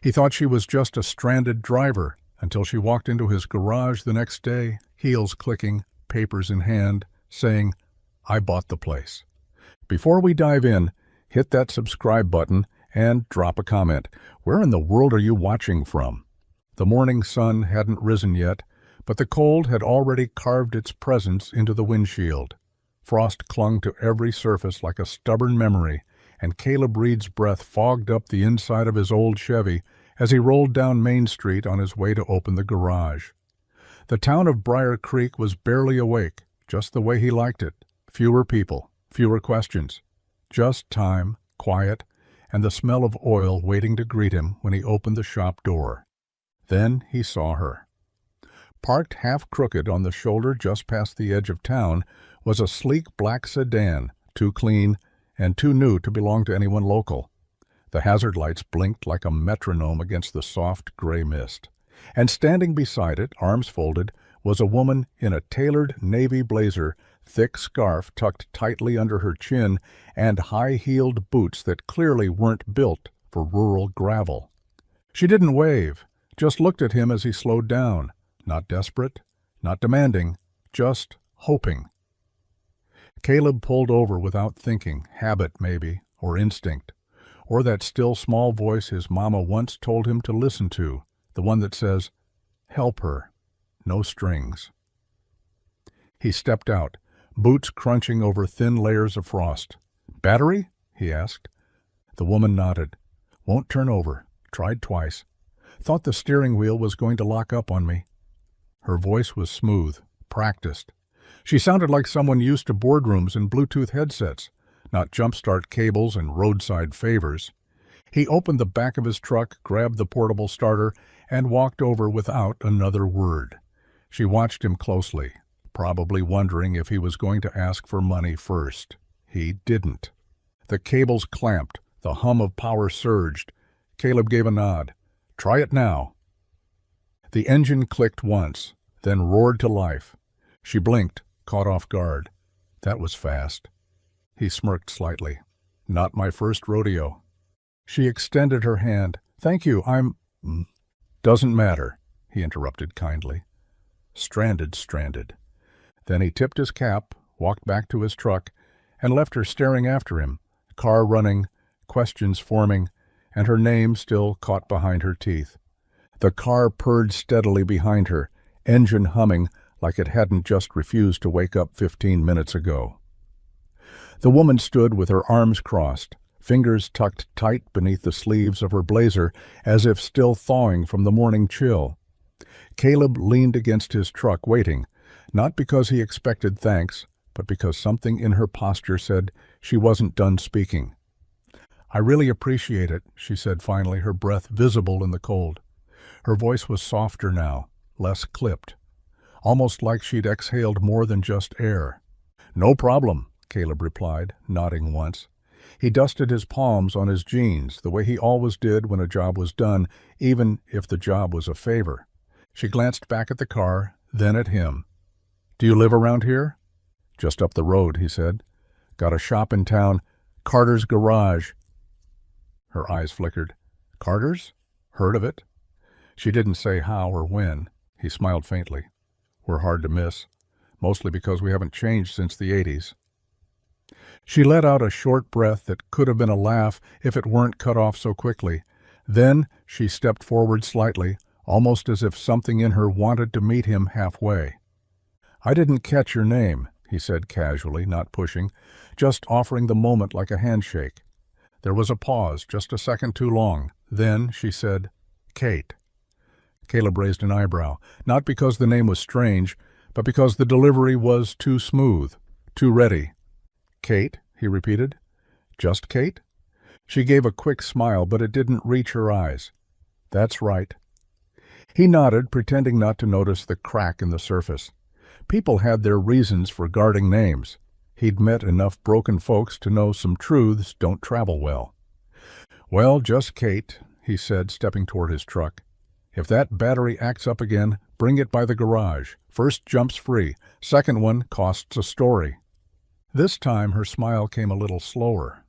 He thought she was just a stranded driver until she walked into his garage the next day, heels clicking, papers in hand, saying, "I bought the place." Before we dive in, hit that subscribe button and drop a comment. Where in the world are you watching from? The morning sun hadn't risen yet, but the cold had already carved its presence into the windshield. Frost clung to every surface like a stubborn memory, and Caleb Reed's breath fogged up the inside of his old Chevy as he rolled down Main Street on his way to open the garage. The town of Briar Creek was barely awake, just the way he liked it. Fewer people, fewer questions. Just time, quiet, and the smell of oil waiting to greet him when he opened the shop door. Then he saw her. Parked half-crooked on the shoulder just past the edge of town was a sleek black sedan, too clean and too new to belong to anyone local. The hazard lights blinked like a metronome against the soft gray mist. And standing beside it, arms folded, was a woman in a tailored navy blazer, thick scarf tucked tightly under her chin, and high-heeled boots that clearly weren't built for rural gravel. She didn't wave, just looked at him as he slowed down, not desperate, not demanding, just hoping. Caleb pulled over without thinking, habit maybe, or instinct, or that still small voice his mama once told him to listen to, the one that says, "Help her, no strings." He stepped out, boots crunching over thin layers of frost. "Battery?" he asked. The woman nodded. "Won't turn over. Tried twice. Thought the steering wheel was going to lock up on me." Her voice was smooth, practiced. She sounded like someone used to boardrooms and Bluetooth headsets, not jumpstart cables and roadside favors. He opened the back of his truck, grabbed the portable starter, and walked over without another word. She watched him closely, probably wondering if he was going to ask for money first. He didn't. The cables clamped, the hum of power surged. Caleb gave a nod. "Try it now." The engine clicked once, then roared to life. She blinked, caught off guard. That was fast. He smirked slightly. "Not my first rodeo." She extended her hand. "Thank you, I'm—" "Doesn't matter," he interrupted kindly. Stranded. Then he tipped his cap, walked back to his truck, and left her staring after him, car running, questions forming, and her name still caught behind her teeth. The car purred steadily behind her, engine humming like it hadn't just refused to wake up 15 minutes ago. The woman stood with her arms crossed, fingers tucked tight beneath the sleeves of her blazer, as if still thawing from the morning chill. Caleb leaned against his truck, waiting, not because he expected thanks, but because something in her posture said she wasn't done speaking. "I really appreciate it," she said finally, her breath visible in the cold. Her voice was softer now, less clipped, almost like she'd exhaled more than just air. "No problem," Caleb replied, nodding once. He dusted his palms on his jeans, the way he always did when a job was done, even if the job was a favor. She glanced back at the car, then at him. "Do you live around here?" "Just up the road," he said. "Got a shop in town. Carter's Garage." Her eyes flickered. "Carter's? Heard of it." She didn't say how or when. He smiled faintly. "We're hard to miss, mostly because we haven't changed since the 80s. She let out a short breath that could have been a laugh if it weren't cut off so quickly. Then she stepped forward slightly, almost as if something in her wanted to meet him halfway. "I didn't catch your name," he said casually, not pushing, just offering the moment like a handshake. There was a pause, just a second too long. Then she said, "Kate." Caleb raised an eyebrow, not because the name was strange, but because the delivery was too smooth, too ready. "Kate," he repeated. "Just Kate?" She gave a quick smile, but it didn't reach her eyes. "That's right." He nodded, pretending not to notice the crack in the surface. People had their reasons for guarding names. He'd met enough broken folks to know some truths don't travel well. "Well, just Kate," he said, stepping toward his truck. "If that battery acts up again, bring it by the garage. First jump's free. Second one costs a story." This time her smile came a little slower,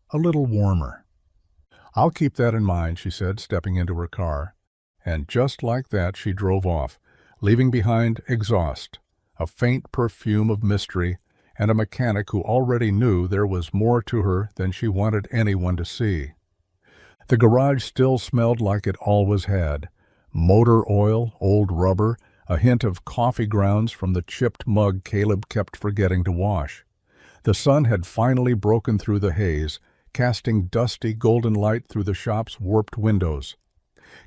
a little warmer. "I'll keep that in mind," she said, stepping into her car. And just like that she drove off, leaving behind exhaust, a faint perfume of mystery, and a mechanic who already knew there was more to her than she wanted anyone to see. The garage still smelled like it always had: motor oil, old rubber, a hint of coffee grounds from the chipped mug Caleb kept forgetting to wash. The sun had finally broken through the haze, casting dusty golden light through the shop's warped windows.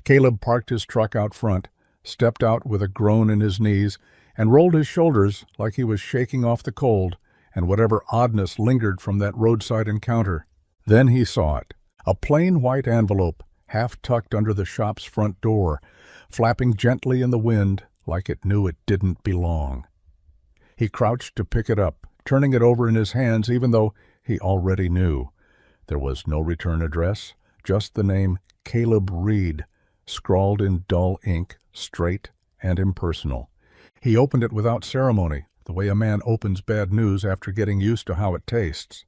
Caleb parked his truck out front, stepped out with a groan in his knees, and rolled his shoulders like he was shaking off the cold and whatever oddness lingered from that roadside encounter. Then he saw it, a plain white envelope, half tucked under the shop's front door, flapping gently in the wind like it knew it didn't belong. He crouched to pick it up, turning it over in his hands even though he already knew. There was no return address, just the name Caleb Reed, scrawled in dull ink, straight and impersonal. He opened it without ceremony, the way a man opens bad news after getting used to how it tastes.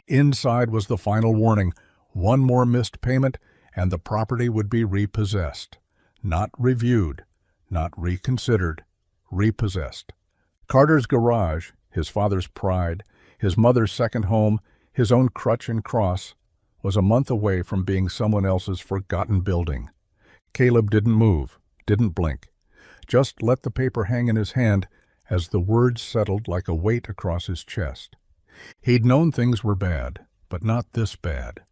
Inside was the final warning: one more missed payment, and the property would be repossessed. Not reviewed, not reconsidered, repossessed. Carter's garage, his father's pride, his mother's second home, his own crutch and cross, was a month away from being someone else's forgotten building. Caleb didn't move, didn't blink, just let the paper hang in his hand as the words settled like a weight across his chest. He'd known things were bad, but not this bad.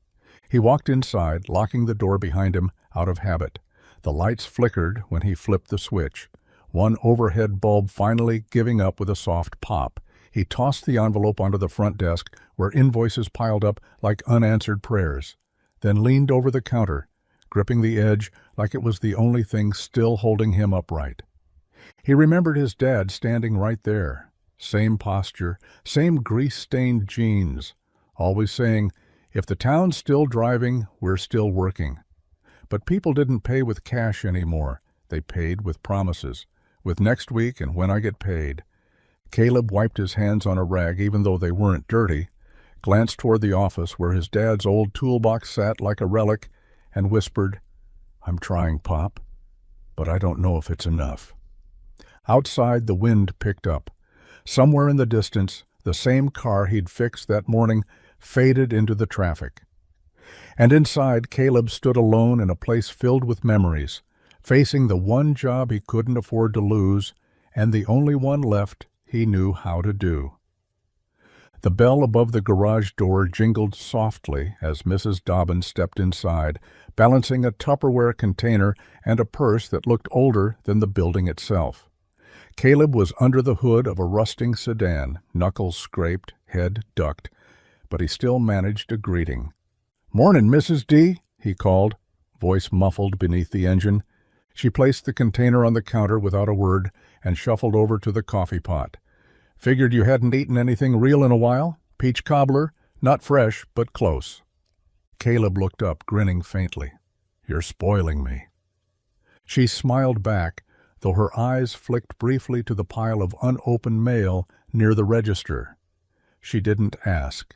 He walked inside, locking the door behind him out of habit. The lights flickered when he flipped the switch, one overhead bulb finally giving up with a soft pop. He tossed the envelope onto the front desk, where invoices piled up like unanswered prayers, then leaned over the counter, gripping the edge like it was the only thing still holding him upright. He remembered his dad standing right there, same posture, same grease-stained jeans, always saying, "If the town's still driving, we're still working." But people didn't pay with cash anymore. They paid with promises, with next week and when I get paid. Caleb wiped his hands on a rag even though they weren't dirty, glanced toward the office where his dad's old toolbox sat like a relic, and whispered, "I'm trying, Pop, but I don't know if it's enough." Outside, the wind picked up. Somewhere in the distance, the same car he'd fixed that morning faded into the traffic. And inside, Caleb stood alone in a place filled with memories, facing the one job he couldn't afford to lose, and the only one left he knew how to do. The bell above the garage door jingled softly as Mrs. Dobbins stepped inside, balancing a Tupperware container and a purse that looked older than the building itself. Caleb was under the hood of a rusting sedan, knuckles scraped, head ducked, but he still managed a greeting. "Mornin', Mrs. D," he called, voice muffled beneath the engine. She placed the container on the counter without a word and shuffled over to the coffee pot. "Figured you hadn't eaten anything real in a while? Peach cobbler, not fresh, but close." Caleb looked up, grinning faintly. "You're spoiling me." She smiled back, though her eyes flicked briefly to the pile of unopened mail near the register. She didn't ask.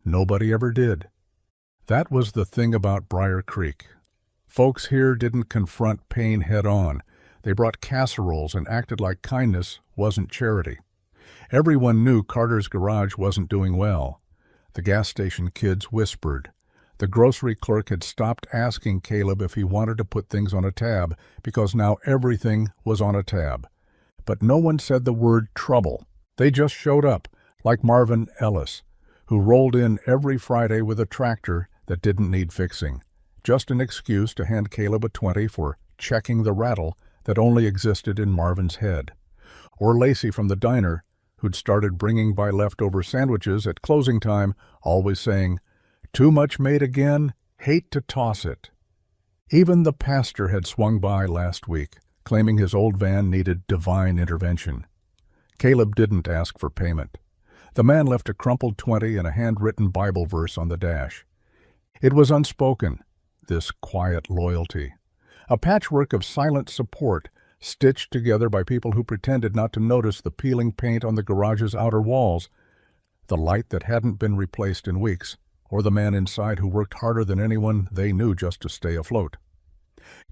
Nobody ever did. That was the thing about Briar Creek. Folks here didn't confront pain head-on. They brought casseroles and acted like kindness wasn't charity. Everyone knew Carter's garage wasn't doing well. The gas station kids whispered. The grocery clerk had stopped asking Caleb if he wanted to put things on a tab, because now everything was on a tab. But no one said the word trouble. They just showed up, like Marvin Ellis, who rolled in every Friday with a tractor that didn't need fixing. Just an excuse to hand Caleb a 20 for checking the rattle that only existed in Marvin's head. Or Lacey from the diner, who'd started bringing by leftover sandwiches at closing time, always saying, "Too much made again, hate to toss it." Even the pastor had swung by last week, claiming his old van needed divine intervention. Caleb didn't ask for payment. The man left a crumpled 20 and a handwritten Bible verse on the dash. It was unspoken, this quiet loyalty. A patchwork of silent support, stitched together by people who pretended not to notice the peeling paint on the garage's outer walls, the light that hadn't been replaced in weeks, or the man inside who worked harder than anyone they knew just to stay afloat.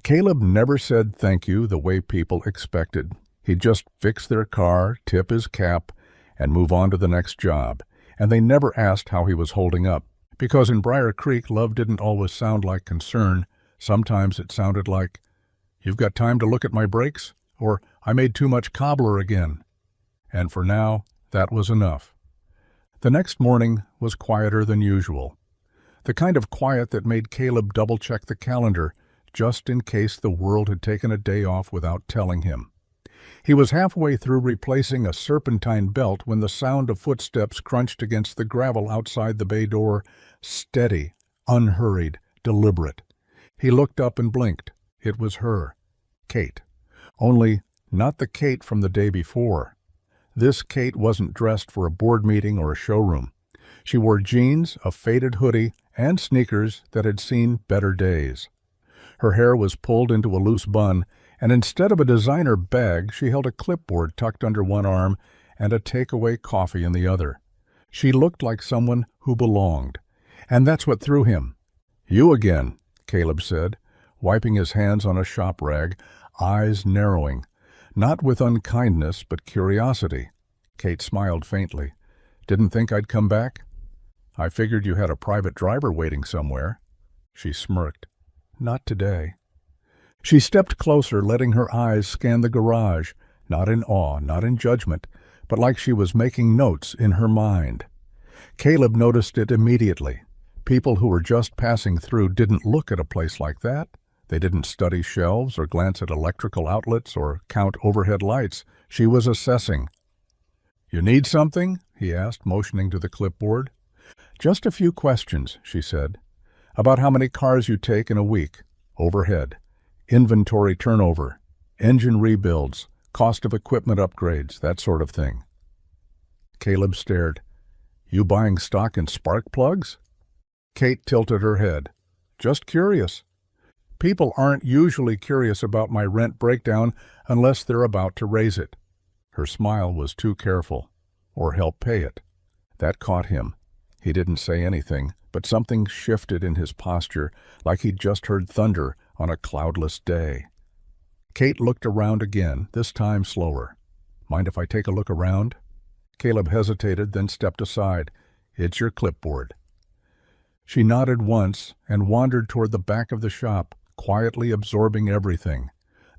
Caleb never said thank you the way people expected. He'd just fix their car, tip his cap, and move on to the next job, and they never asked how he was holding up, because in Briar Creek, love didn't always sound like concern. Sometimes it sounded like, "You've got time to look at my brakes?" or "I made too much cobbler again." And for now, that was enough. The next morning was quieter than usual. The kind of quiet that made Caleb double-check the calendar, just in case the world had taken a day off without telling him. He was halfway through replacing a serpentine belt when the sound of footsteps crunched against the gravel outside the bay door, steady, unhurried, deliberate. He looked up and blinked. It was her, Kate. Only not the Kate from the day before. This Kate wasn't dressed for a board meeting or a showroom. She wore jeans, a faded hoodie, and sneakers that had seen better days. Her hair was pulled into a loose bun, and instead of a designer bag, she held a clipboard tucked under one arm and a takeaway coffee in the other. She looked like someone who belonged, and that's what threw him. "You again," Caleb said, wiping his hands on a shop rag, eyes narrowing, not with unkindness but curiosity. Kate smiled faintly. "Didn't think I'd come back? I figured you had a private driver waiting somewhere." She smirked. "Not today." She stepped closer, letting her eyes scan the garage, not in awe, not in judgment, but like she was making notes in her mind. Caleb noticed it immediately. People who were just passing through didn't look at a place like that. They didn't study shelves or glance at electrical outlets or count overhead lights. She was assessing. "You need something?" he asked, motioning to the clipboard. "Just a few questions," she said. "About how many cars you take in a week, overhead, inventory turnover, engine rebuilds, cost of equipment upgrades, that sort of thing." Caleb stared. "You buying stock in spark plugs?" Kate tilted her head. "Just curious. People aren't usually curious about my rent breakdown unless they're about to raise it." Her smile was too careful. "Or help pay it." That caught him. He didn't say anything, but something shifted in his posture, like he'd just heard thunder on a cloudless day. Kate looked around again, this time slower. "Mind if I take a look around?" Caleb hesitated, then stepped aside. "It's your clipboard." She nodded once and wandered toward the back of the shop, quietly absorbing everything.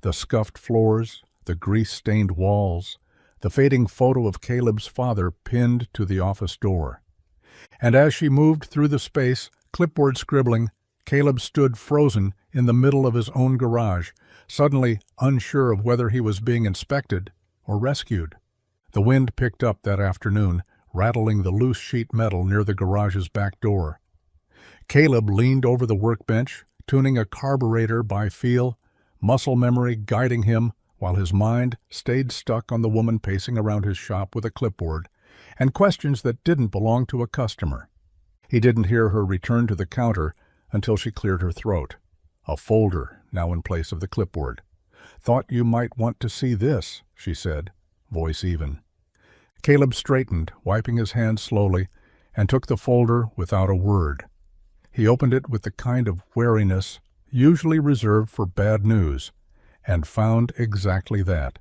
The scuffed floors, the grease-stained walls, the fading photo of Caleb's father pinned to the office door. And as she moved through the space, clipboard scribbling, Caleb stood frozen in the middle of his own garage, suddenly unsure of whether he was being inspected or rescued. The wind picked up that afternoon, rattling the loose sheet metal near the garage's back door. Caleb leaned over the workbench, tuning a carburetor by feel, muscle memory guiding him while his mind stayed stuck on the woman pacing around his shop with a clipboard, and questions that didn't belong to a customer. He didn't hear her return to the counter until she cleared her throat. A folder now in place of the clipboard. "Thought you might want to see this," she said, voice even. Caleb straightened, wiping his hands slowly, and took the folder without a word. He opened it with the kind of wariness usually reserved for bad news, and found exactly that.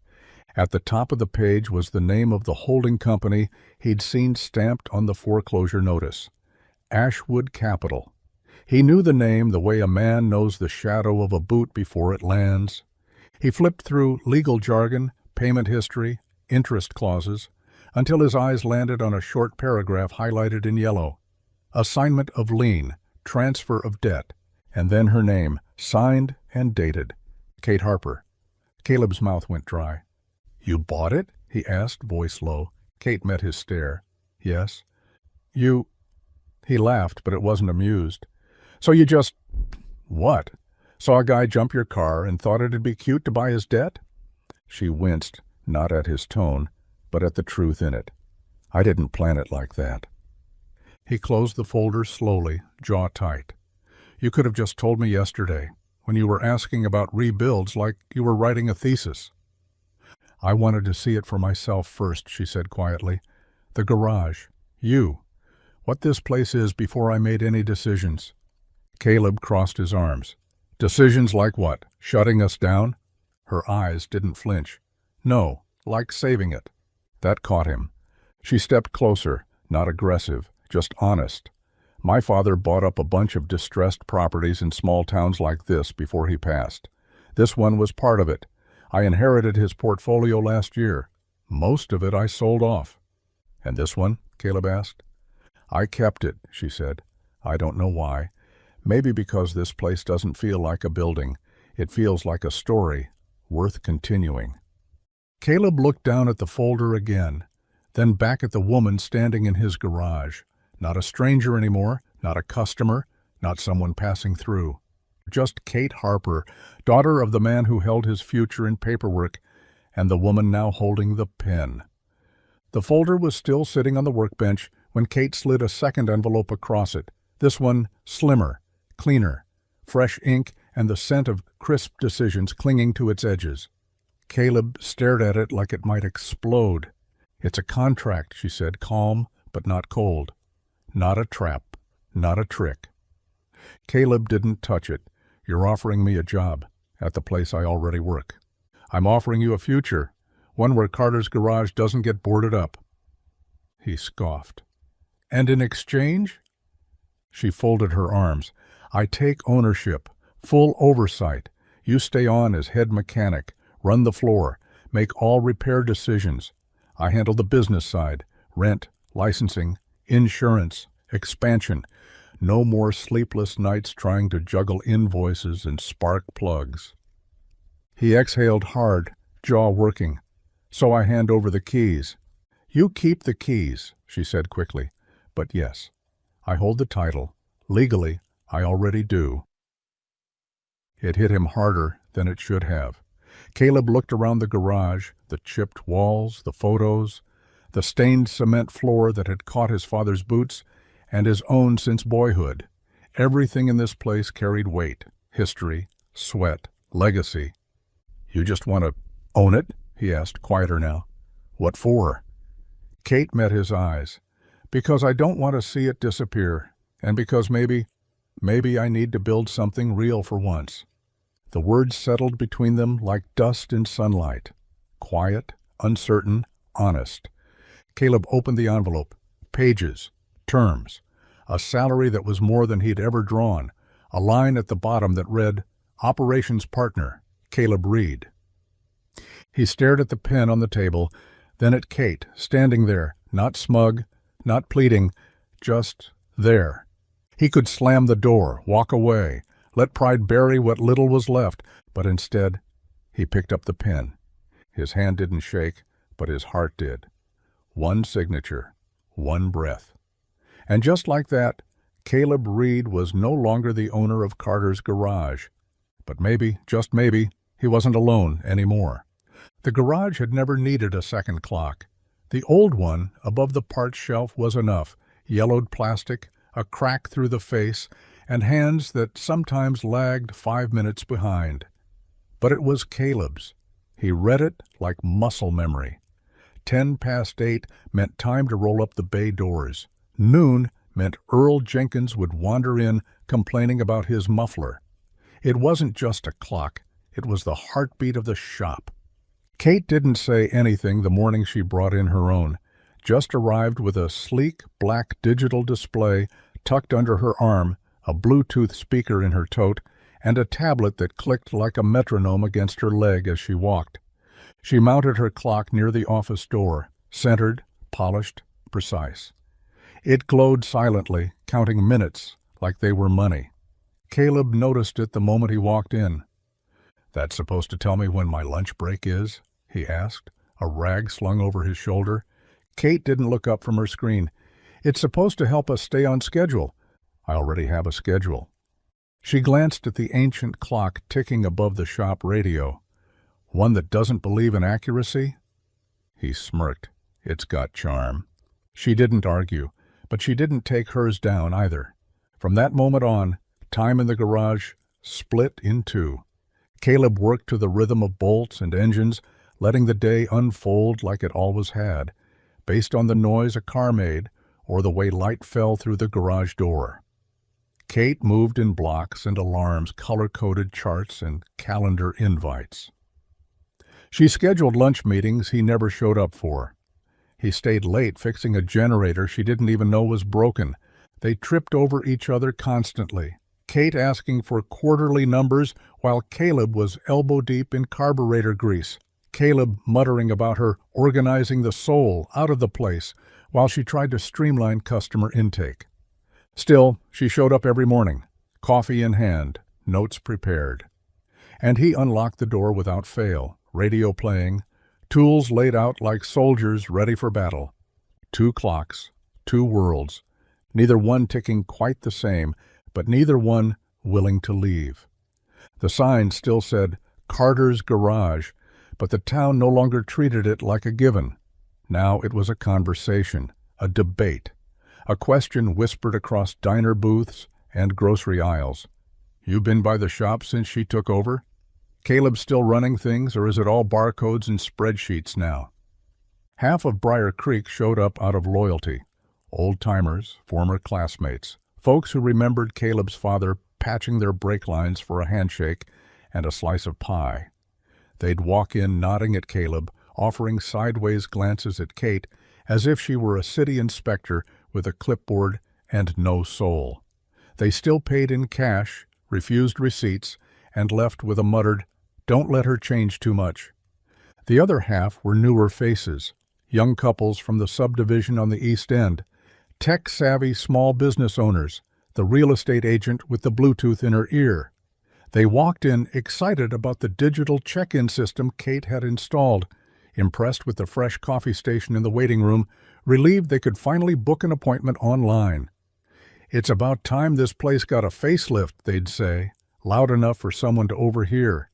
At the top of the page was the name of the holding company he'd seen stamped on the foreclosure notice. Ashwood Capital. He knew the name the way a man knows the shadow of a boot before it lands. He flipped through legal jargon, payment history, interest clauses, until his eyes landed on a short paragraph highlighted in yellow. Assignment of lien, transfer of debt, and then her name, signed and dated. Kate Harper. Caleb's mouth went dry. "You bought it?" he asked, voice low. Kate met his stare. "Yes." "You—" He laughed, but it wasn't amused. "So you just—" "What? Saw a guy jump your car and thought it'd be cute to buy his debt?" She winced, not at his tone, but at the truth in it. "I didn't plan it like that." He closed the folder slowly, jaw tight. "You could have just told me yesterday, when you were asking about rebuilds like you were writing a thesis." "I wanted to see it for myself first," she said quietly. "The garage. You. what this place is before I made any decisions. Caleb crossed his arms. Decisions like what? Shutting us down? Her eyes didn't flinch. No, like saving it. That caught him. She stepped closer, not aggressive, just honest. My father bought up a bunch of distressed properties in small towns like this before he passed. This one was part of it. I inherited his portfolio last year. Most of it I sold off. And this one? Caleb asked. I kept it, she said. I don't know why. Maybe because this place doesn't feel like a building. It feels like a story, worth continuing. Caleb looked down at the folder again, then back at the woman standing in his garage. Not a stranger anymore, not a customer, not someone passing through. Just Kate Harper, daughter of the man who held his future in paperwork, and the woman now holding the pen. The folder was still sitting on the workbench when Kate slid a second envelope across it, this one slimmer, cleaner, fresh ink and the scent of crisp decisions clinging to its edges. Caleb stared at it like it might explode. It's a contract, she said, calm but not cold. Not a trap, not a trick. Caleb didn't touch it. You're offering me a job at the place I already work. I'm offering you a future, one where Carter's garage doesn't get boarded up. He scoffed. And in exchange? She folded her arms. I take ownership, full oversight. You stay on as head mechanic, run the floor, make all repair decisions. I handle the business side, rent, licensing, insurance, expansion. No more sleepless nights trying to juggle invoices and spark plugs. He exhaled hard, jaw working. So I hand over the keys. You keep the keys, she said quickly. But yes, I hold the title. Legally, I already do. It hit him harder than it should have. Caleb looked around the garage, the chipped walls, the photos, the stained cement floor that had caught his father's boots and his own since boyhood. Everything in this place carried weight, history, sweat, legacy. You just want to own it? He asked, quieter now. What for? Kate met his eyes. Because I don't want to see it disappear, and because maybe I need to build something real for once. The words settled between them like dust in sunlight. Quiet, uncertain, honest. Caleb opened the envelope. Pages, terms, a salary that was more than he'd ever drawn, a line at the bottom that read, Operations Partner, Caleb Reed. He stared at the pen on the table, then at Kate, standing there, not smug, not pleading, just there. He could slam the door, walk away, let pride bury what little was left, but instead, he picked up the pen. His hand didn't shake, but his heart did. One signature, one breath. And just like that, Caleb Reed was no longer the owner of Carter's garage. But maybe, just maybe, he wasn't alone anymore. The garage had never needed a second clock. The old one, above the parts shelf, was enough. Yellowed plastic, a crack through the face, and hands that sometimes lagged 5 minutes behind. But it was Caleb's. He read it like muscle memory. 8:10 meant time to roll up the bay doors. Noon meant Earl Jenkins would wander in, complaining about his muffler. It wasn't just a clock. It was the heartbeat of the shop. Kate didn't say anything the morning she brought in her own, just arrived with a sleek black digital display tucked under her arm, a Bluetooth speaker in her tote, and a tablet that clicked like a metronome against her leg as she walked. She mounted her clock near the office door, centered, polished, precise. It glowed silently, counting minutes like they were money. Caleb noticed it the moment he walked in. That's supposed to tell me when my lunch break is? He asked, a rag slung over his shoulder. Kate didn't look up from her screen. It's supposed to help us stay on schedule. I already have a schedule. She glanced at the ancient clock ticking above the shop radio. One that doesn't believe in accuracy? He smirked. It's got charm. She didn't argue, but she didn't take hers down either. From that moment on, time in the garage split in two. Caleb worked to the rhythm of bolts and engines, letting the day unfold like it always had, based on the noise a car made or the way light fell through the garage door. Kate moved in blocks and alarms, color-coded charts, and calendar invites. She scheduled lunch meetings he never showed up for. He stayed late fixing a generator she didn't even know was broken. They tripped over each other constantly, Kate asking for quarterly numbers while Caleb was elbow-deep in carburetor grease, Caleb muttering about her organizing the soul out of the place while she tried to streamline customer intake. Still, she showed up every morning, coffee in hand, notes prepared. And he unlocked the door without fail, radio playing, tools laid out like soldiers ready for battle. 2 clocks, 2 worlds, neither one ticking quite the same, but neither one willing to leave. The sign still said Carter's Garage, but the town no longer treated it like a given. Now it was a conversation, a debate, a question whispered across diner booths and grocery aisles. "You been by the shop since she took over? Caleb still running things, or is it all barcodes and spreadsheets now?" Half of Briar Creek showed up out of loyalty. Old-timers, former classmates, folks who remembered Caleb's father patching their brake lines for a handshake and a slice of pie. They'd walk in nodding at Caleb, offering sideways glances at Kate, as if she were a city inspector with a clipboard and no soul. They still paid in cash, refused receipts, and left with a muttered, "Don't let her change too much." The other half were newer faces, young couples from the subdivision on the East End, tech-savvy small business owners, the real estate agent with the Bluetooth in her ear. They walked in excited about the digital check-in system Kate had installed, impressed with the fresh coffee station in the waiting room, relieved they could finally book an appointment online. "It's about time this place got a facelift," they'd say, loud enough for someone to overhear.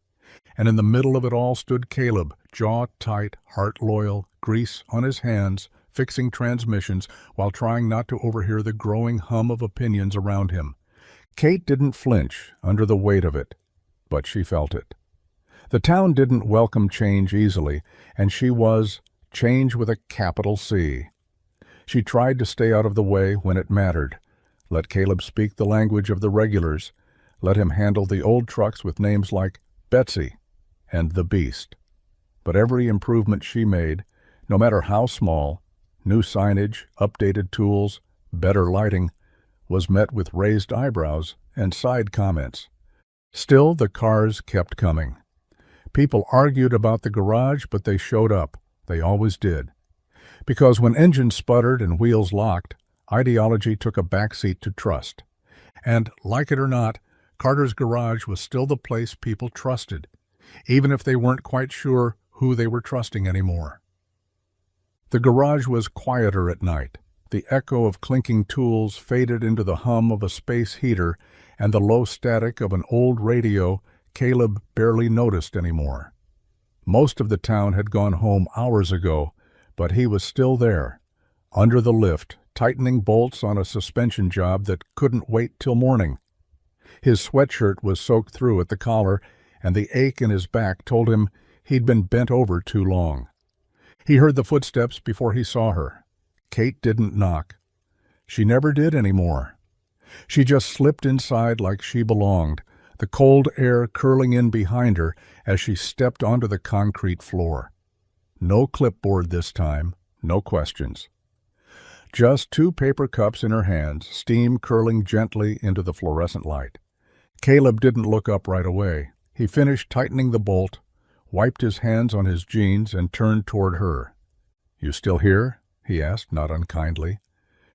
And in the middle of it all stood Caleb, jaw tight, heart loyal, grease on his hands, fixing transmissions while trying not to overhear the growing hum of opinions around him. Kate didn't flinch under the weight of it, but she felt it. The town didn't welcome change easily, and she was change with a capital C. She tried to stay out of the way when it mattered. Let Caleb speak the language of the regulars. Let him handle the old trucks with names like Betsy and the Beast. But every improvement she made, no matter how small, new signage, updated tools, better lighting, was met with raised eyebrows and side comments. Still, the cars kept coming. People argued about the garage, but they showed up. They always did. Because when engines sputtered and wheels locked, ideology took a backseat to trust. And, like it or not, Carter's Garage was still the place people trusted, even if they weren't quite sure who they were trusting anymore. The garage was quieter at night. The echo of clinking tools faded into the hum of a space heater and the low static of an old radio Caleb barely noticed anymore. Most of the town had gone home hours ago, but he was still there, under the lift, tightening bolts on a suspension job that couldn't wait till morning. His sweatshirt was soaked through at the collar, and the ache in his back told him he'd been bent over too long. He heard the footsteps before he saw her. Kate didn't knock. She never did anymore. She just slipped inside like she belonged, the cold air curling in behind her as she stepped onto the concrete floor. No clipboard this time, no questions. Just 2 paper cups in her hands, steam curling gently into the fluorescent light. Caleb didn't look up right away. He finished tightening the bolt, wiped his hands on his jeans, and turned toward her. "You still here?" he asked, not unkindly.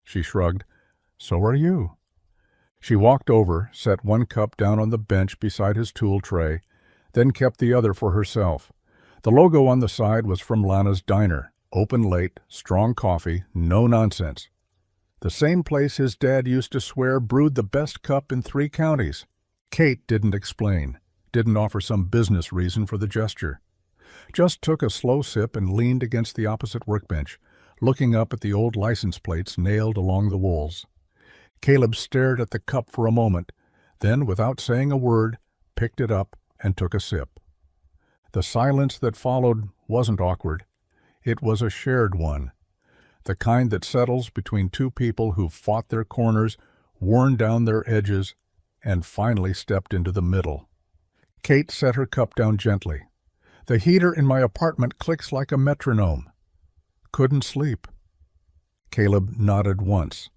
She shrugged. "So are you." She walked over, set 1 cup down on the bench beside his tool tray, then kept the other for herself. The logo on the side was from Lana's Diner. Open late, strong coffee, no nonsense. The same place his dad used to swear brewed the best cup in 3 counties. Kate didn't explain, didn't offer some business reason for the gesture. Just took a slow sip and leaned against the opposite workbench, looking up at the old license plates nailed along the walls. Caleb stared at the cup for a moment, then, without saying a word, picked it up and took a sip. The silence that followed wasn't awkward. It was a shared one. the kind that settles between two people who've fought their corners, worn down their edges, and finally stepped into the middle. Kate set her cup down gently. The heater in my apartment clicks like a metronome. Couldn't sleep. Caleb nodded once.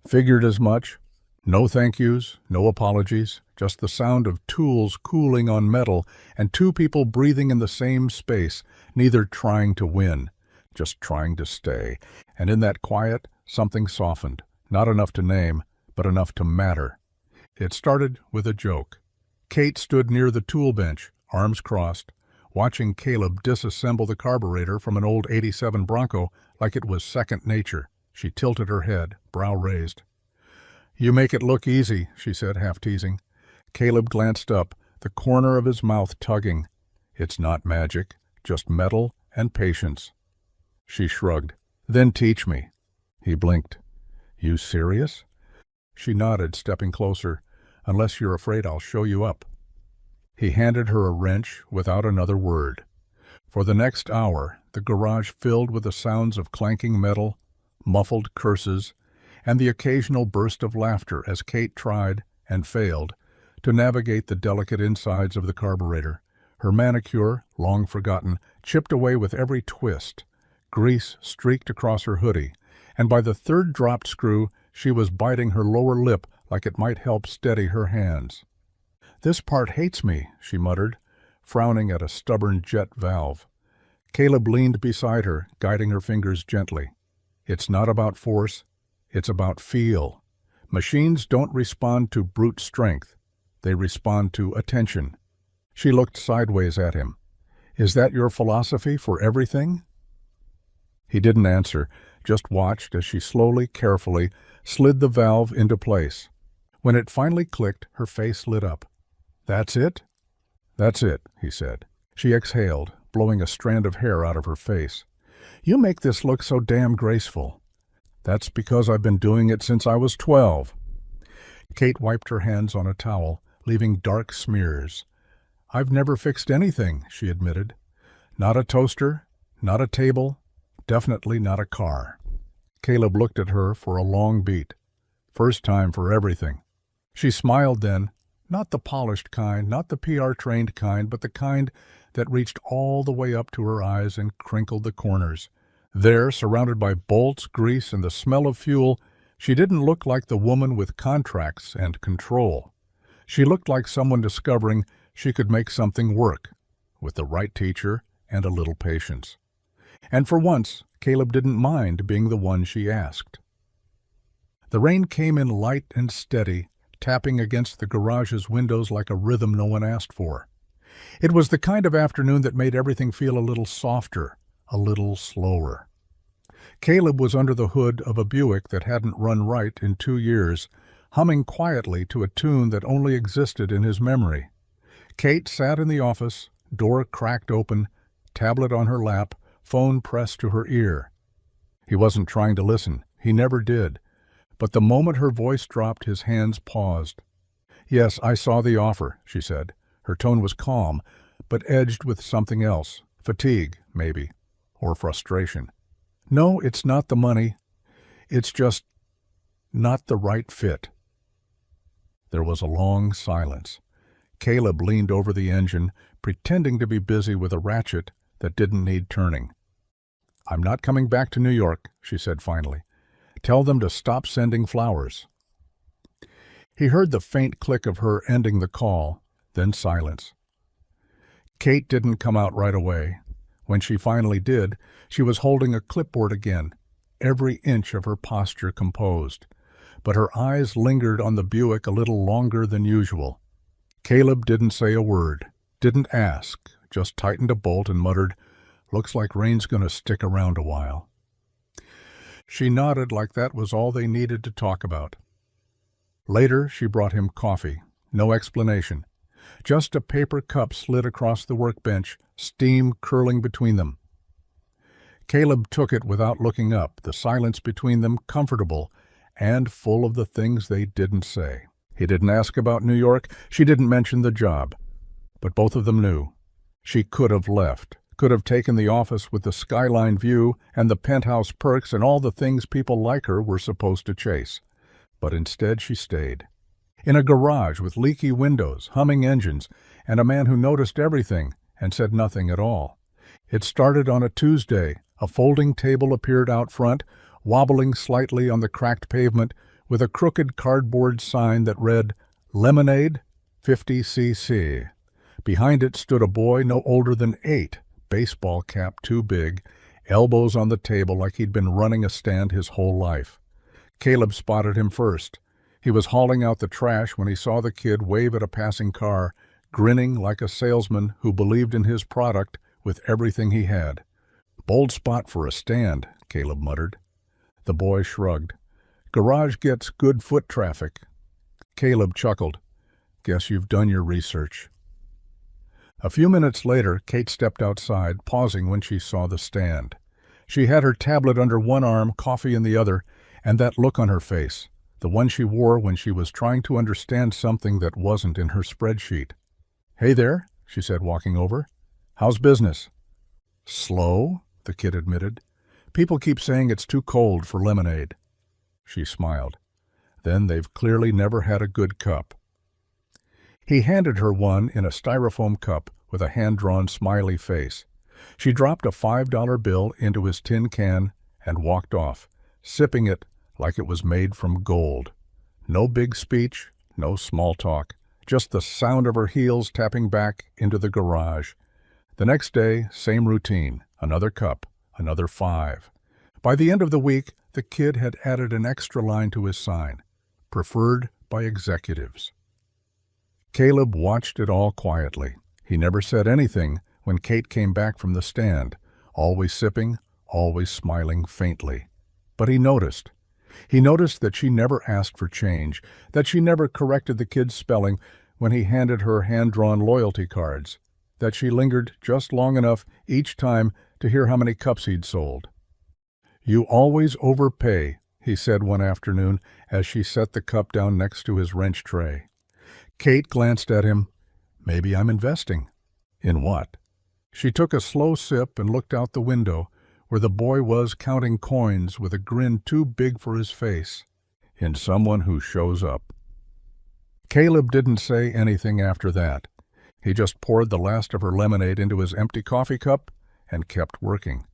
Figured as much. No thank yous, no apologies, just the sound of tools cooling on metal and two people breathing in the same space, neither trying to win, just trying to stay. And in that quiet, something softened, not enough to name, but enough to matter. It started with a joke. Kate stood near the tool bench, arms crossed, watching Caleb disassemble the carburetor from an old '87 Bronco like it was second nature. She tilted her head, brow raised. "You make it look easy," she said, half teasing. Caleb glanced up, the corner of his mouth tugging. "It's not magic, just metal and patience." She shrugged. "Then teach me." He blinked. "You serious?" She nodded, stepping closer. "Unless you're afraid I'll show you up." He handed her a wrench without another word. For the next hour, the garage filled with the sounds of clanking metal, muffled curses, and the occasional burst of laughter as Kate tried, and failed, to navigate the delicate insides of the carburetor. Her manicure, long forgotten, chipped away with every twist. Grease streaked across her hoodie, and by the third dropped screw, she was biting her lower lip like it might help steady her hands. "This part hates me," she muttered, frowning at a stubborn jet valve. Caleb leaned beside her, guiding her fingers gently. "It's not about force, it's about feel. Machines don't respond to brute strength. They respond to attention." She looked sideways at him. "Is that your philosophy for everything?" He didn't answer, just watched as she slowly, carefully, slid the valve into place. When it finally clicked, her face lit up. "That's it?" "That's it," he said. She exhaled, blowing a strand of hair out of her face. "You make this look so damn graceful." "That's because I've been doing it since I was 12. Kate wiped her hands on a towel, leaving dark smears. "I've never fixed anything," she admitted. "Not a toaster, not a table, definitely not a car." Caleb looked at her for a long beat. First time for everything. She smiled then, not the polished kind, not the PR-trained kind, but the kind that reached all the way up to her eyes and crinkled the corners. There, surrounded by bolts, grease, and the smell of fuel, she didn't look like the woman with contracts and control. She looked like someone discovering she could make something work, with the right teacher and a little patience. And for once, Caleb didn't mind being the one she asked. The rain came in light and steady, tapping against the garage's windows like a rhythm no one asked for. It was the kind of afternoon that made everything feel a little softer, a little slower. Caleb was under the hood of a Buick that hadn't run right in 2 years, humming quietly to a tune that only existed in his memory. Kate sat in the office, door cracked open, tablet on her lap, phone pressed to her ear. He wasn't trying to listen. He never did. But the moment her voice dropped, his hands paused. "Yes, I saw the offer," she said. Her tone was calm, but edged with something else. Fatigue, maybe. Or frustration. "No, it's not the money. It's just not the right fit." There was a long silence. Caleb leaned over the engine, pretending to be busy with a ratchet that didn't need turning. "I'm not coming back to New York," she said finally. "Tell them to stop sending flowers." He heard the faint click of her ending the call, then silence. Kate didn't come out right away. When she finally did, she was holding a clipboard again, every inch of her posture composed. But her eyes lingered on the Buick a little longer than usual. Caleb didn't say a word, didn't ask, just tightened a bolt and muttered, "Looks like rain's going to stick around a while." She nodded like that was all they needed to talk about. Later, she brought him coffee. No explanation. Just a paper cup slid across the workbench, steam curling between them. Caleb took it without looking up, the silence between them comfortable and full of the things they didn't say. He didn't ask about New York. She didn't mention the job. But both of them knew. She could have left, could have taken the office with the skyline view and the penthouse perks and all the things people like her were supposed to chase. But instead she stayed. In a garage with leaky windows, humming engines, and a man who noticed everything and said nothing at all. It started on a Tuesday. A folding table appeared out front, wobbling slightly on the cracked pavement, with a crooked cardboard sign that read, "Lemonade, 50cc." Behind it stood a boy no older than 8, baseball cap too big, elbows on the table like he'd been running a stand his whole life. Caleb spotted him first. He was hauling out the trash when he saw the kid wave at a passing car, grinning like a salesman who believed in his product with everything he had. "Bold spot for a stand," Caleb muttered. The boy shrugged. "Garage gets good foot traffic." Caleb chuckled. "Guess you've done your research." A few minutes later, Kate stepped outside, pausing when she saw the stand. She had her tablet under one arm, coffee in the other, and that look on her face, the one she wore when she was trying to understand something that wasn't in her spreadsheet. "Hey there," she said, walking over. "How's business?" "Slow," the kid admitted. "People keep saying it's too cold for lemonade." She smiled. "Then they've clearly never had a good cup." He handed her one in a styrofoam cup with a hand-drawn smiley face. She dropped a $5 bill into his tin can and walked off, sipping it like it was made from gold. No big speech, no small talk, just the sound of her heels tapping back into the garage. The next day, same routine, another cup, another 5. By the end of the week, the kid had added an extra line to his sign, "Preferred by executives." Caleb watched it all quietly. He never said anything when Kate came back from the stand, always sipping, always smiling faintly. But he noticed. He noticed that she never asked for change, that she never corrected the kid's spelling when he handed her hand-drawn loyalty cards, that she lingered just long enough each time to hear how many cups he'd sold. "You always overpay," he said one afternoon as she set the cup down next to his wrench tray. Kate glanced at him. "Maybe I'm investing." "In what?" She took a slow sip and looked out the window, where the boy was counting coins with a grin too big for his face. "In someone who shows up." Caleb didn't say anything after that. He just poured the last of her lemonade into his empty coffee cup and kept working.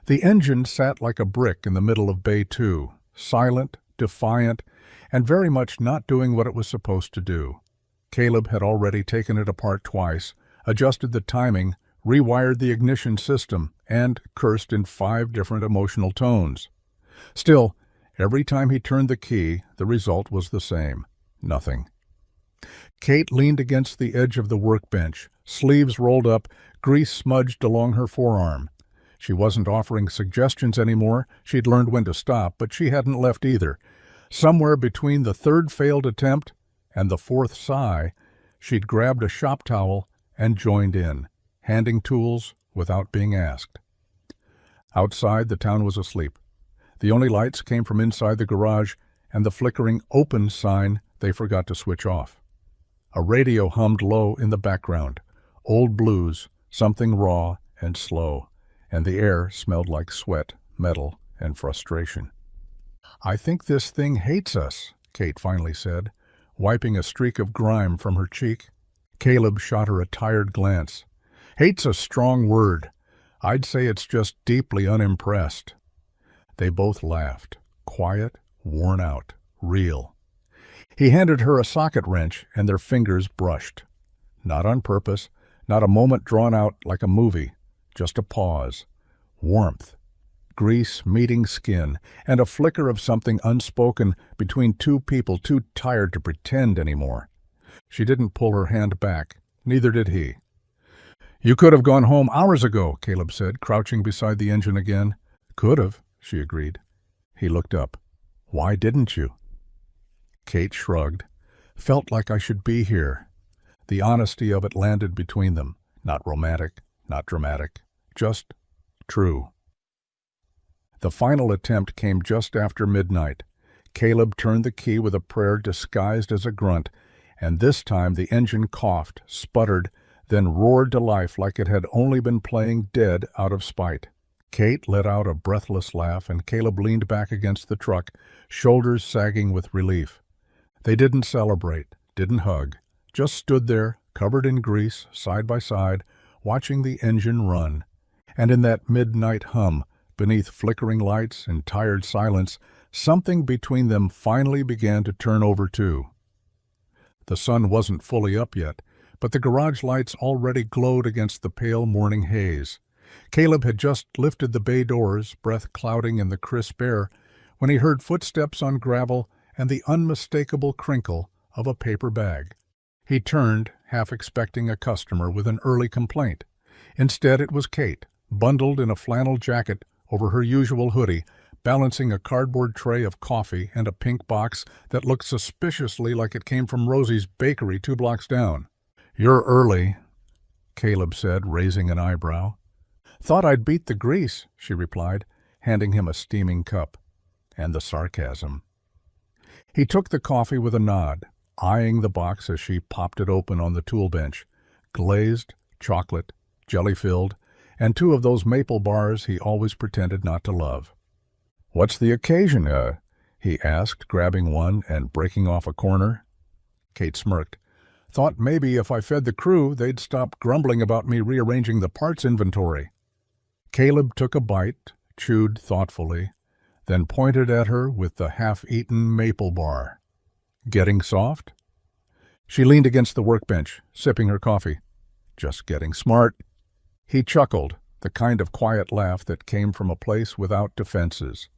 The engine sat like a brick in the middle of Bay 2, silent, defiant, and very much not doing what it was supposed to do. Caleb had already taken it apart twice, adjusted the timing, rewired the ignition system, and cursed in 5 different emotional tones. Still, every time he turned the key, the result was the same: nothing. Kate leaned against the edge of the workbench, sleeves rolled up, grease smudged along her forearm. She wasn't offering suggestions anymore. She'd learned when to stop, but she hadn't left either. Somewhere between the 3rd failed attempt and the 4th sigh, she'd grabbed a shop towel and joined in, handing tools without being asked. Outside, the town was asleep. The only lights came from inside the garage and the flickering "open" sign they forgot to switch off. A radio hummed low in the background, old blues, something raw and slow, and the air smelled like sweat, metal, and frustration. "I think this thing hates us," Kate finally said, wiping a streak of grime from her cheek. Caleb shot her a tired glance. "Hate's a strong word. I'd say it's just deeply unimpressed." They both laughed, quiet, worn out, real. He handed her a socket wrench, and their fingers brushed. Not on purpose, not a moment drawn out like a movie, just a pause. Warmth, grease meeting skin, and a flicker of something unspoken between two people too tired to pretend anymore. She didn't pull her hand back, neither did he. "You could have gone home hours ago," Caleb said, crouching beside the engine again. "Could have," she agreed. He looked up. "Why didn't you?" Kate shrugged. "Felt like I should be here." The honesty of it landed between them. Not romantic, not dramatic, just true. The final attempt came just after midnight. Caleb turned the key with a prayer disguised as a grunt, and this time the engine coughed, sputtered, then roared to life like it had only been playing dead out of spite. Kate let out a breathless laugh, and Caleb leaned back against the truck, shoulders sagging with relief. They didn't celebrate, didn't hug, just stood there, covered in grease, side by side, watching the engine run. And in that midnight hum, beneath flickering lights and tired silence, something between them finally began to turn over too. The sun wasn't fully up yet, but the garage lights already glowed against the pale morning haze. Caleb had just lifted the bay doors, breath clouding in the crisp air, when he heard footsteps on gravel and the unmistakable crinkle of a paper bag. He turned, half expecting a customer with an early complaint. Instead, it was Kate, bundled in a flannel jacket over her usual hoodie, balancing a cardboard tray of coffee and a pink box that looked suspiciously like it came from Rosie's bakery 2 blocks down. "You're early," Caleb said, raising an eyebrow. "Thought I'd beat the grease," she replied, handing him a steaming cup. And the sarcasm. He took the coffee with a nod, eyeing the box as she popped it open on the tool bench. Glazed, chocolate, jelly-filled, and 2 of those maple bars he always pretended not to love. "What's the occasion, he asked, grabbing one and breaking off a corner. Kate smirked. "Thought maybe if I fed the crew, they'd stop grumbling about me rearranging the parts inventory." Caleb took a bite, chewed thoughtfully, then pointed at her with the half-eaten maple bar. "Getting soft?" She leaned against the workbench, sipping her coffee. "Just getting smart." He chuckled, the kind of quiet laugh that came from a place without defenses.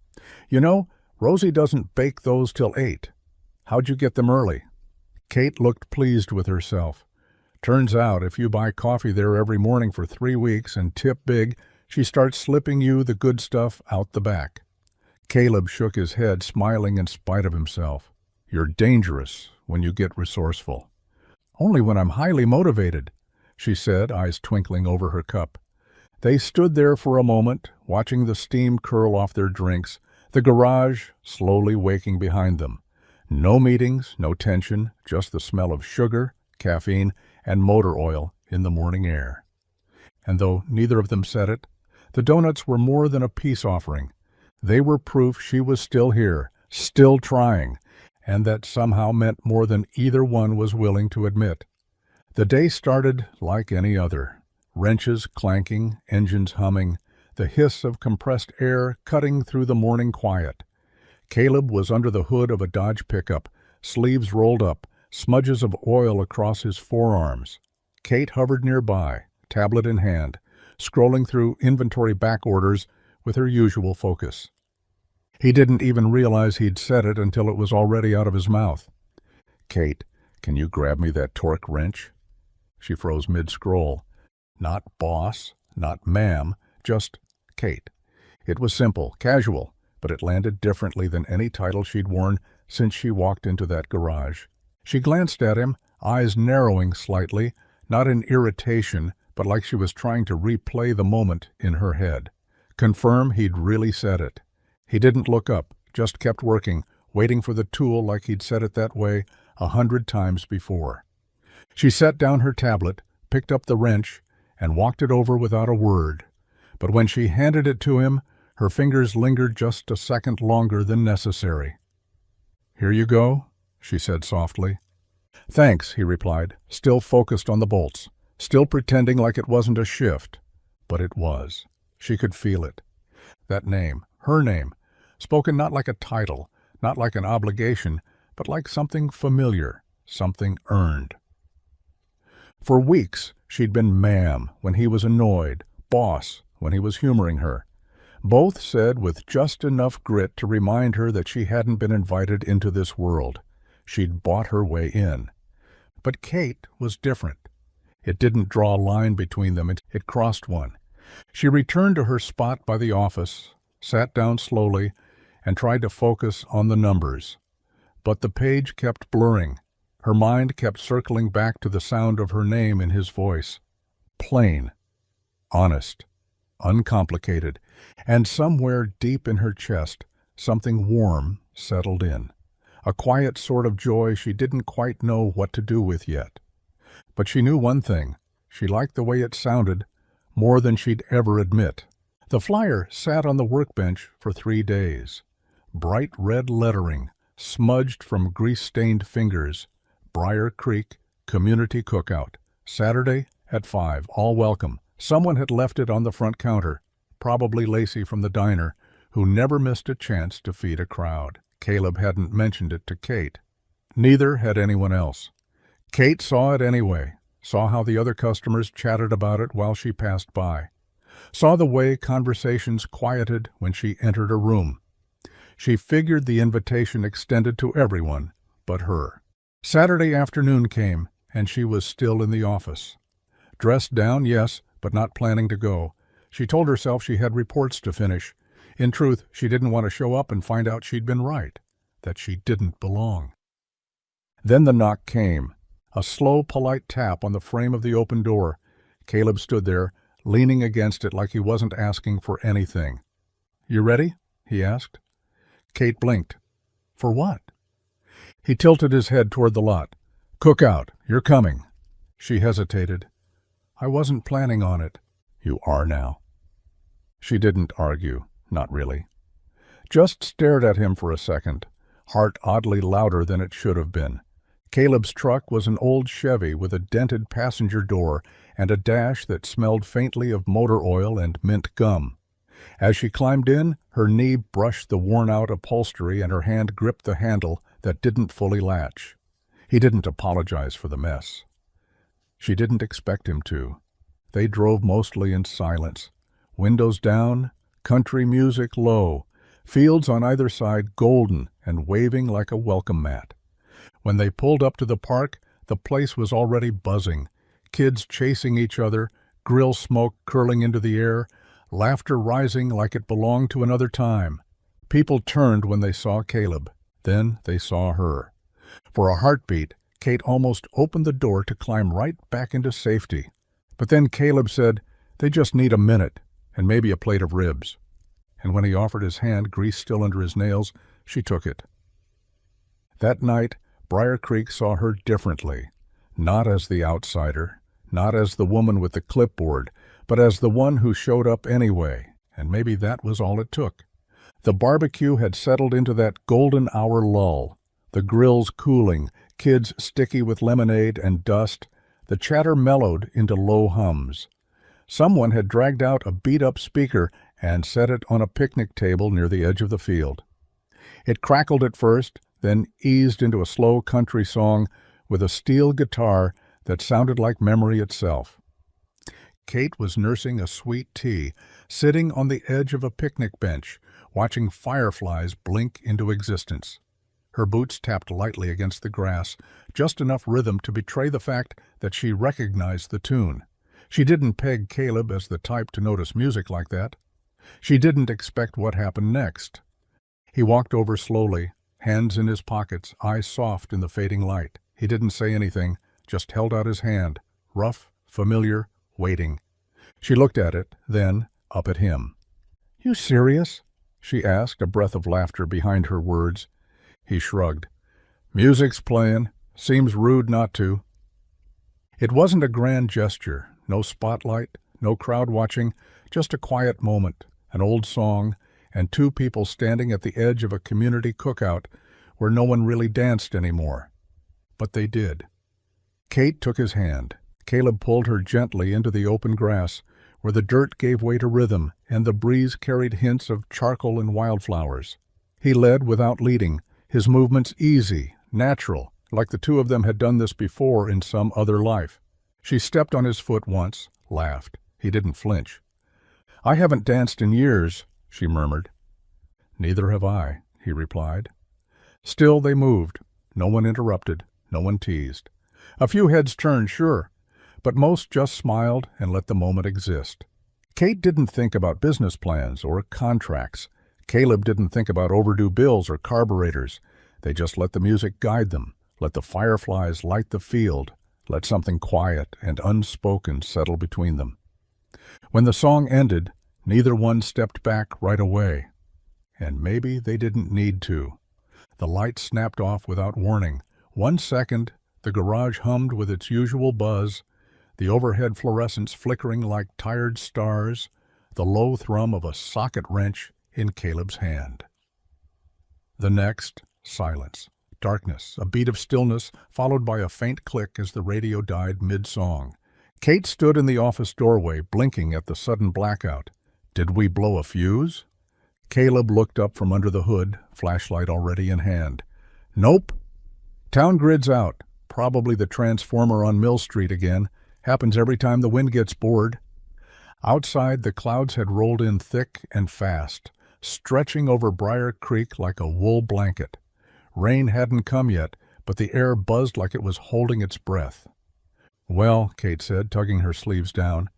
"You know, Rosie doesn't bake those till 8. How'd you get them early?" Kate looked pleased with herself. "Turns out if you buy coffee there every morning for 3 weeks and tip big, she starts slipping you the good stuff out the back." Caleb shook his head, smiling in spite of himself. "You're dangerous when you get resourceful." "Only when I'm highly motivated," she said, eyes twinkling over her cup. They stood there for a moment, watching the steam curl off their drinks, the garage slowly waking behind them. No meetings, no tension, just the smell of sugar, caffeine, and motor oil in the morning air. And though neither of them said it, the donuts were more than a peace offering. They were proof she was still here, still trying, and that somehow meant more than either one was willing to admit. The day started like any other. Wrenches clanking, engines humming, the hiss of compressed air cutting through the morning quiet. Caleb was under the hood of a Dodge pickup, sleeves rolled up, smudges of oil across his forearms. Kate hovered nearby, tablet in hand, scrolling through inventory back orders with her usual focus. He didn't even realize he'd said it until it was already out of his mouth. "Kate, can you grab me that torque wrench?" She froze mid-scroll. Not boss, not ma'am, just Kate. It was simple, casual, but it landed differently than any title she'd worn since she walked into that garage. She glanced at him, eyes narrowing slightly, not in irritation, but like she was trying to replay the moment in her head. Confirm he'd really said it. He didn't look up, just kept working, waiting for the tool like he'd said it that way 100 times before. She set down her tablet, picked up the wrench, and walked it over without a word. But when she handed it to him, her fingers lingered just a second longer than necessary. "Here you go," she said softly. "Thanks," he replied, still focused on the bolts, still pretending like it wasn't a shift. But it was. She could feel it. That name, her name, spoken not like a title, not like an obligation, but like something familiar, something earned. For weeks, she'd been ma'am when he was annoyed, boss when he was humoring her. Both said with just enough grit to remind her that she hadn't been invited into this world. She'd bought her way in. But Kate was different. It didn't draw a line between them, it crossed one. She returned to her spot by the office, sat down slowly, and tried to focus on the numbers. But the page kept blurring. Her mind kept circling back to the sound of her name in his voice. Plain, honest, uncomplicated, and somewhere deep in her chest, something warm settled in. A quiet sort of joy she didn't quite know what to do with yet. But she knew one thing. She liked the way it sounded more than she'd ever admit. The flyer sat on the workbench for 3 days. Bright red lettering, smudged from grease-stained fingers. Briar Creek Community Cookout. Saturday at 5. All welcome. Someone had left it on the front counter, probably Lacey from the diner, who never missed a chance to feed a crowd. Caleb hadn't mentioned it to Kate. Neither had anyone else. Kate saw it anyway, saw how the other customers chatted about it while she passed by, saw the way conversations quieted when she entered a room. She figured the invitation extended to everyone but her. Saturday afternoon came, and she was still in the office. Dressed down, yes, but not planning to go. She told herself she had reports to finish. In truth, she didn't want to show up and find out she'd been right, that she didn't belong. Then the knock came, a slow, polite tap on the frame of the open door. Caleb stood there, leaning against it like he wasn't asking for anything. "You ready?" he asked. Kate blinked. "For what?" He tilted his head toward the lot. "Cookout, you're coming." She hesitated. "I wasn't planning on it." "You are now." She didn't argue, not really. Just stared at him for a second, heart oddly louder than it should have been. Caleb's truck was an old Chevy with a dented passenger door and a dash that smelled faintly of motor oil and mint gum. As she climbed in, her knee brushed the worn-out upholstery and her hand gripped the handle that didn't fully latch. He didn't apologize for the mess. She didn't expect him to. They drove mostly in silence. Windows down, country music low, fields on either side golden and waving like a welcome mat. When they pulled up to the park, the place was already buzzing, kids chasing each other, grill smoke curling into the air, laughter rising like it belonged to another time. People turned when they saw Caleb. Then they saw her. For a heartbeat, Kate almost opened the door to climb right back into safety. But then Caleb said, "They just need a minute, and maybe a plate of ribs." And when he offered his hand, grease still under his nails, she took it. That night, Briar Creek saw her differently, not as the outsider, not as the woman with the clipboard, but as the one who showed up anyway, and maybe that was all it took. The barbecue had settled into that golden hour lull, the grills cooling, kids sticky with lemonade and dust, the chatter mellowed into low hums. Someone had dragged out a beat-up speaker and set it on a picnic table near the edge of the field. It crackled at first, then eased into a slow country song with a steel guitar that sounded like memory itself. Kate was nursing a sweet tea, sitting on the edge of a picnic bench, watching fireflies blink into existence. Her boots tapped lightly against the grass, just enough rhythm to betray the fact that she recognized the tune. She didn't peg Caleb as the type to notice music like that. She didn't expect what happened next. He walked over slowly, hands in his pockets, eyes soft in the fading light. He didn't say anything, just held out his hand, rough, familiar, waiting. She looked at it, then up at him. "You serious?" she asked, a breath of laughter behind her words. He shrugged. "Music's playing. Seems rude not to." It wasn't a grand gesture, no spotlight, no crowd watching, just a quiet moment, an old song, and two people standing at the edge of a community cookout where no one really danced anymore. But they did. Kate took his hand. Caleb pulled her gently into the open grass, where the dirt gave way to rhythm and the breeze carried hints of charcoal and wildflowers. He led without leading, his movements easy, natural, like the two of them had done this before in some other life. She stepped on his foot once, laughed. He didn't flinch. "I haven't danced in years," she murmured. "Neither have I," he replied. Still they moved. No one interrupted, no one teased. A few heads turned, sure, but most just smiled and let the moment exist. Kate didn't think about business plans or contracts. Caleb didn't think about overdue bills or carburetors. They just let the music guide them, let the fireflies light the field, let something quiet and unspoken settle between them. When the song ended, neither one stepped back right away. And maybe they didn't need to. The light snapped off without warning. 1 second, the garage hummed with its usual buzz. the overhead fluorescents flickering like tired stars, the low thrum of a socket wrench in Caleb's hand. The next, silence, darkness, a beat of stillness, followed by a faint click as the radio died mid-song. Kate stood in the office doorway, blinking at the sudden blackout. Did we blow a fuse? Caleb looked up from under the hood, flashlight already in hand. Nope. Town grid's out. Probably the transformer on Mill Street again. Happens every time the wind gets bored. Outside, the clouds had rolled in thick and fast, stretching over Briar Creek like a wool blanket. Rain hadn't come yet, but the air buzzed like it was holding its breath. Well, Kate said, tugging her sleeves down,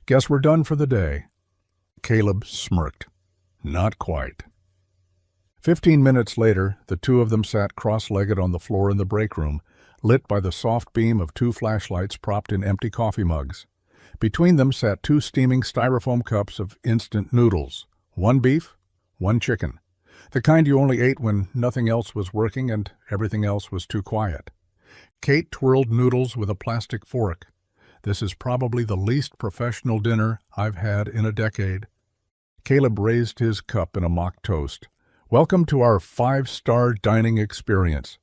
guess we're done for the day. Caleb smirked. Not quite. 15 minutes later, the two of them sat cross-legged on the floor in the break room, lit by the soft beam of two flashlights propped in empty coffee mugs. Between them sat two steaming styrofoam cups of instant noodles, one beef, one chicken, the kind you only ate when nothing else was working and everything else was too quiet. Kate twirled noodles with a plastic fork. This is probably the least professional dinner I've had in a decade. Caleb raised his cup in a mock toast. Welcome to our 5-star dining experience.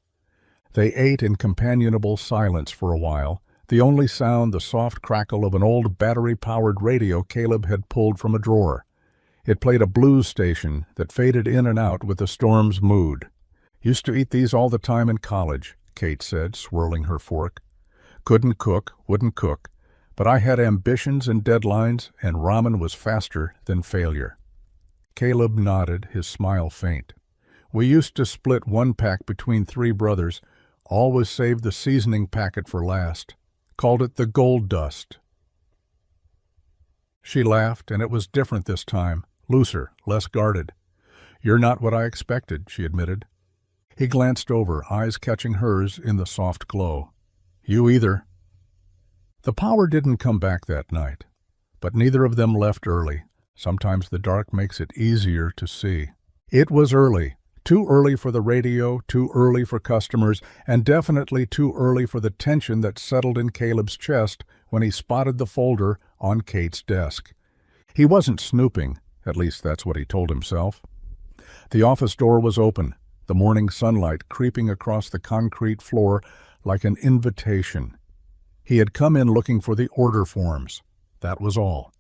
They ate in companionable silence for a while, the only sound the soft crackle of an old battery-powered radio Caleb had pulled from a drawer. It played a blues station that faded in and out with the storm's mood. Used to eat these all the time in college, Kate said, swirling her fork. Couldn't cook, wouldn't cook, but I had ambitions and deadlines, and ramen was faster than failure. Caleb nodded, his smile faint. We used to split one pack between 3 brothers, always saved the seasoning packet for last. Called it the gold dust. She laughed, and it was different this time, looser, less guarded. You're not what I expected, she admitted. He glanced over, eyes catching hers in the soft glow. You either. The power didn't come back that night, but neither of them left early. Sometimes the dark makes it easier to see. It was early. Too early for the radio, too early for customers, and definitely too early for the tension that settled in Caleb's chest when he spotted the folder on Kate's desk. He wasn't snooping, at least that's what he told himself. The office door was open, the morning sunlight creeping across the concrete floor like an invitation. He had come in looking for the order forms. That was all.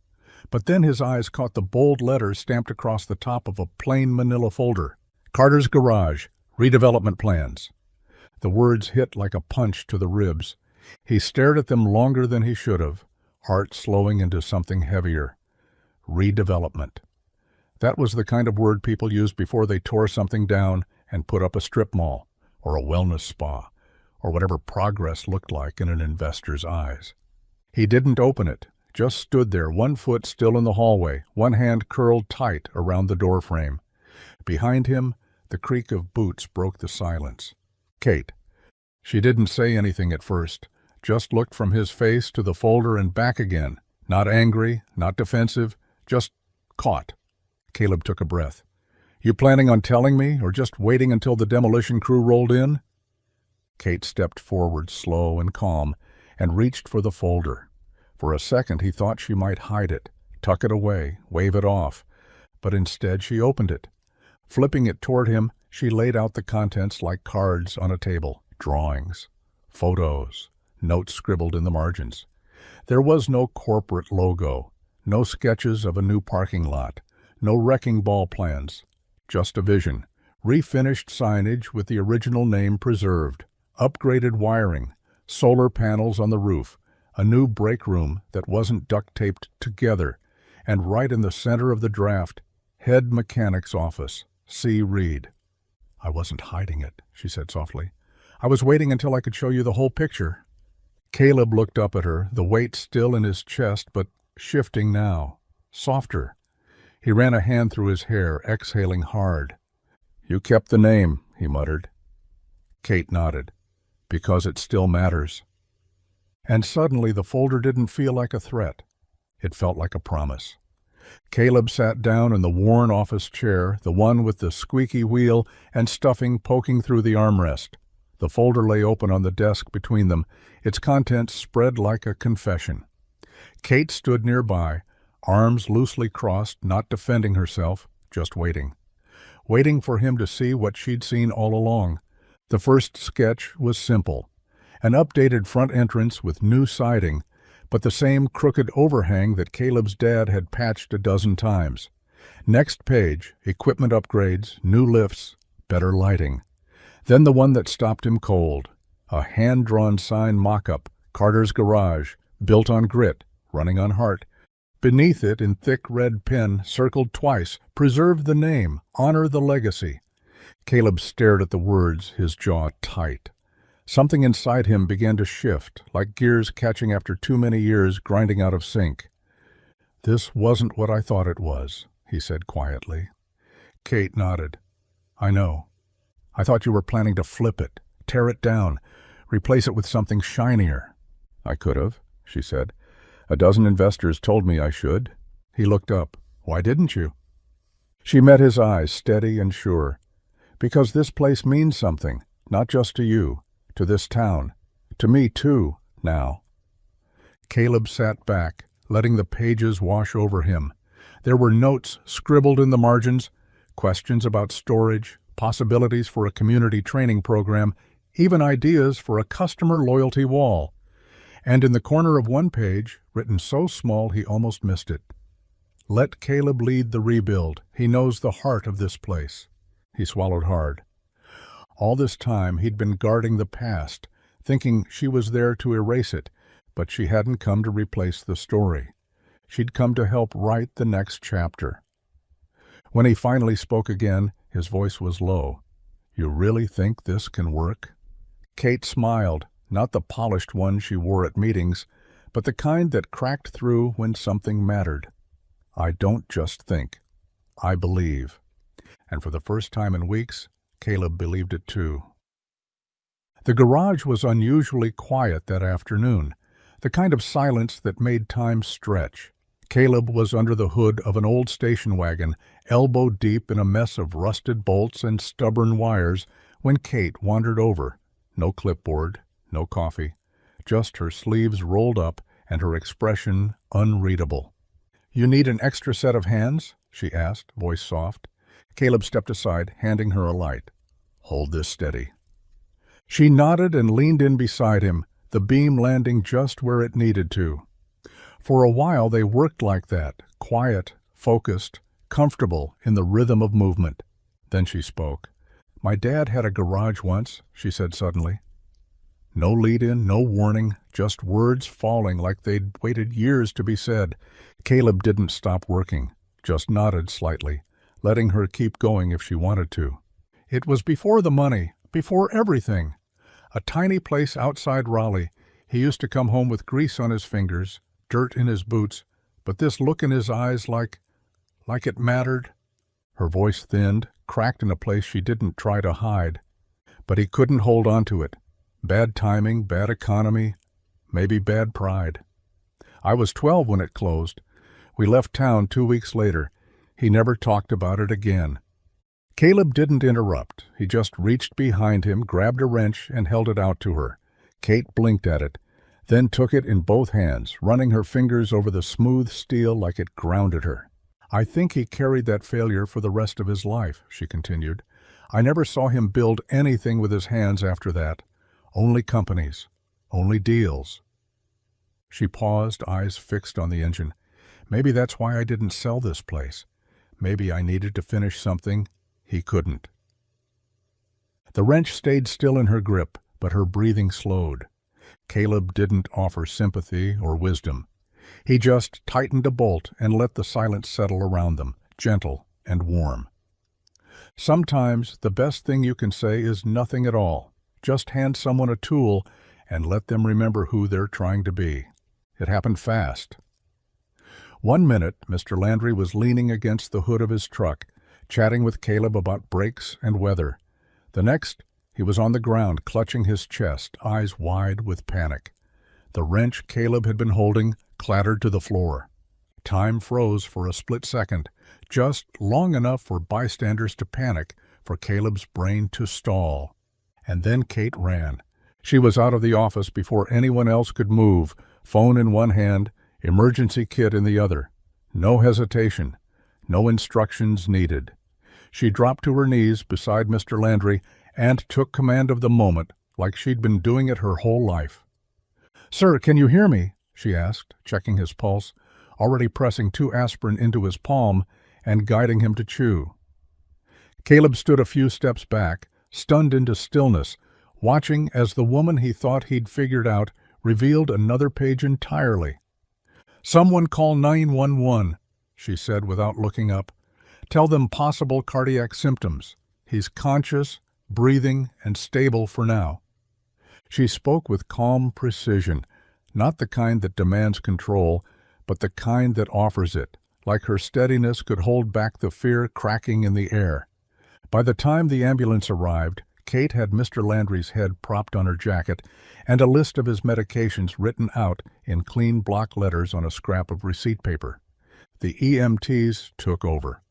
But then his eyes caught the bold letters stamped across the top of a plain manila folder. Carter's Garage, redevelopment plans. The words hit like a punch to the ribs. He stared at them longer than he should have, heart slowing into something heavier. Redevelopment. That was the kind of word people used before they tore something down and put up a strip mall, or a wellness spa, or whatever progress looked like in an investor's eyes. He didn't open it, just stood there, one foot still in the hallway, one hand curled tight around the doorframe. Behind him, the creak of boots broke the silence. Kate. She didn't say anything at first, just looked from his face to the folder and back again, not angry, not defensive, just caught. Caleb took a breath. You planning on telling me, or just waiting until the demolition crew rolled in? Kate stepped forward, slow and calm, and reached for the folder. For a second he thought she might hide it, tuck it away, wave it off, but instead she opened it. Flipping it toward him, she laid out the contents like cards on a table, drawings, photos, notes scribbled in the margins. There was no corporate logo, no sketches of a new parking lot, no wrecking ball plans. Just a vision, refinished signage with the original name preserved, upgraded wiring, solar panels on the roof, a new break room that wasn't duct-taped together, and right in the center of the draft, head mechanic's office, C. Reed. I wasn't hiding it, she said softly. I was waiting until I could show you the whole picture. Caleb looked up at her, the weight still in his chest, but shifting now, softer. He ran a hand through his hair, exhaling hard. You kept the name, he muttered. Kate nodded. Because it still matters. And suddenly the folder didn't feel like a threat. It felt like a promise. Caleb sat down in the worn office chair, the one with the squeaky wheel and stuffing poking through the armrest. The folder lay open on the desk between them, its contents spread like a confession. Kate stood nearby, arms loosely crossed, not defending herself, just waiting. Waiting for him to see what she'd seen all along. The first sketch was simple. An updated front entrance with new siding, but the same crooked overhang that Caleb's dad had patched a dozen times. Next page, equipment upgrades, new lifts, better lighting. Then the one that stopped him cold. A hand-drawn sign mock-up, Carter's Garage, built on grit, running on heart. Beneath it, in thick red pen, circled twice, preserve the name, honor the legacy. Caleb stared at the words, his jaw tight. Something inside him began to shift, like gears catching after too many years grinding out of sync. "This wasn't what I thought it was," he said quietly. Kate nodded. "I know. I thought you were planning to flip it, tear it down, replace it with something shinier." "I could have," she said. "A dozen investors told me I should." He looked up. "Why didn't you?" She met his eyes, steady and sure. "Because this place means something, not just to you, to this town, to me too, now." Caleb sat back, letting the pages wash over him. There were notes scribbled in the margins, questions about storage, possibilities for a community training program, even ideas for a customer loyalty wall. And in the corner of one page, written so small he almost missed it, "Let Caleb lead the rebuild. He knows the heart of this place." He swallowed hard. All this time he'd been guarding the past, thinking she was there to erase it, but she hadn't come to replace the story. She'd come to help write the next chapter. When he finally spoke again, his voice was low. "You really think this can work?" Kate smiled, not the polished one she wore at meetings, but the kind that cracked through when something mattered. "I don't just think. I believe." And for the first time in weeks, Caleb believed it too. The garage was unusually quiet that afternoon, the kind of silence that made time stretch. Caleb was under the hood of an old station wagon, elbow deep in a mess of rusted bolts and stubborn wires, when Kate wandered over. No clipboard, no coffee, just her sleeves rolled up and her expression unreadable. "You need an extra set of hands?" she asked, voice soft. Caleb stepped aside, handing her a light. "Hold this steady." She nodded and leaned in beside him, the beam landing just where it needed to. For a while they worked like that, quiet, focused, comfortable in the rhythm of movement. Then she spoke. "My dad had a garage once," she said suddenly. No lead-in, no warning, just words falling like they'd waited years to be said. Caleb didn't stop working, just nodded slightly, letting her keep going if she wanted to. It was before the money, before everything. A tiny place outside Raleigh. He used to come home with grease on his fingers, dirt in his boots, but this look in his eyes like it mattered. Her voice thinned, cracked in a place she didn't try to hide. But he couldn't hold on to it. Bad timing, bad economy, maybe bad pride. "I was 12 when it closed. We left town 2 weeks later. He never talked about it again." Caleb didn't interrupt. He just reached behind him, grabbed a wrench, and held it out to her. Kate blinked at it, then took it in both hands, running her fingers over the smooth steel like it grounded her. "I think he carried that failure for the rest of his life," she continued. "I never saw him build anything with his hands after that. Only companies. Only deals." She paused, eyes fixed on the engine. "Maybe that's why I didn't sell this place. Maybe I needed to finish something he couldn't." The wrench stayed still in her grip, but her breathing slowed. Caleb didn't offer sympathy or wisdom. He just tightened a bolt and let the silence settle around them, gentle and warm. Sometimes the best thing you can say is nothing at all. Just hand someone a tool and let them remember who they're trying to be. It happened fast. One minute, Mr. Landry was leaning against the hood of his truck, chatting with Caleb about brakes and weather. The next, he was on the ground, clutching his chest, eyes wide with panic. The wrench Caleb had been holding clattered to the floor. Time froze for a split second, just long enough for bystanders to panic, for Caleb's brain to stall. And then Kate ran. She was out of the office before anyone else could move, phone in one hand, emergency kit in the other. No hesitation. No instructions needed. She dropped to her knees beside Mr. Landry and took command of the moment like she'd been doing it her whole life. "Sir, can you hear me?" she asked, checking his pulse, already pressing 2 aspirin into his palm and guiding him to chew. Caleb stood a few steps back, stunned into stillness, watching as the woman he thought he'd figured out revealed another page entirely. "Someone call 911, she said without looking up. "Tell them possible cardiac symptoms. He's conscious, breathing, and stable for now." She spoke with calm precision, not the kind that demands control, but the kind that offers it, like her steadiness could hold back the fear cracking in the air. By the time the ambulance arrived, Kate had Mr. Landry's head propped on her jacket and a list of his medications written out in clean block letters on a scrap of receipt paper. The EMTs took over.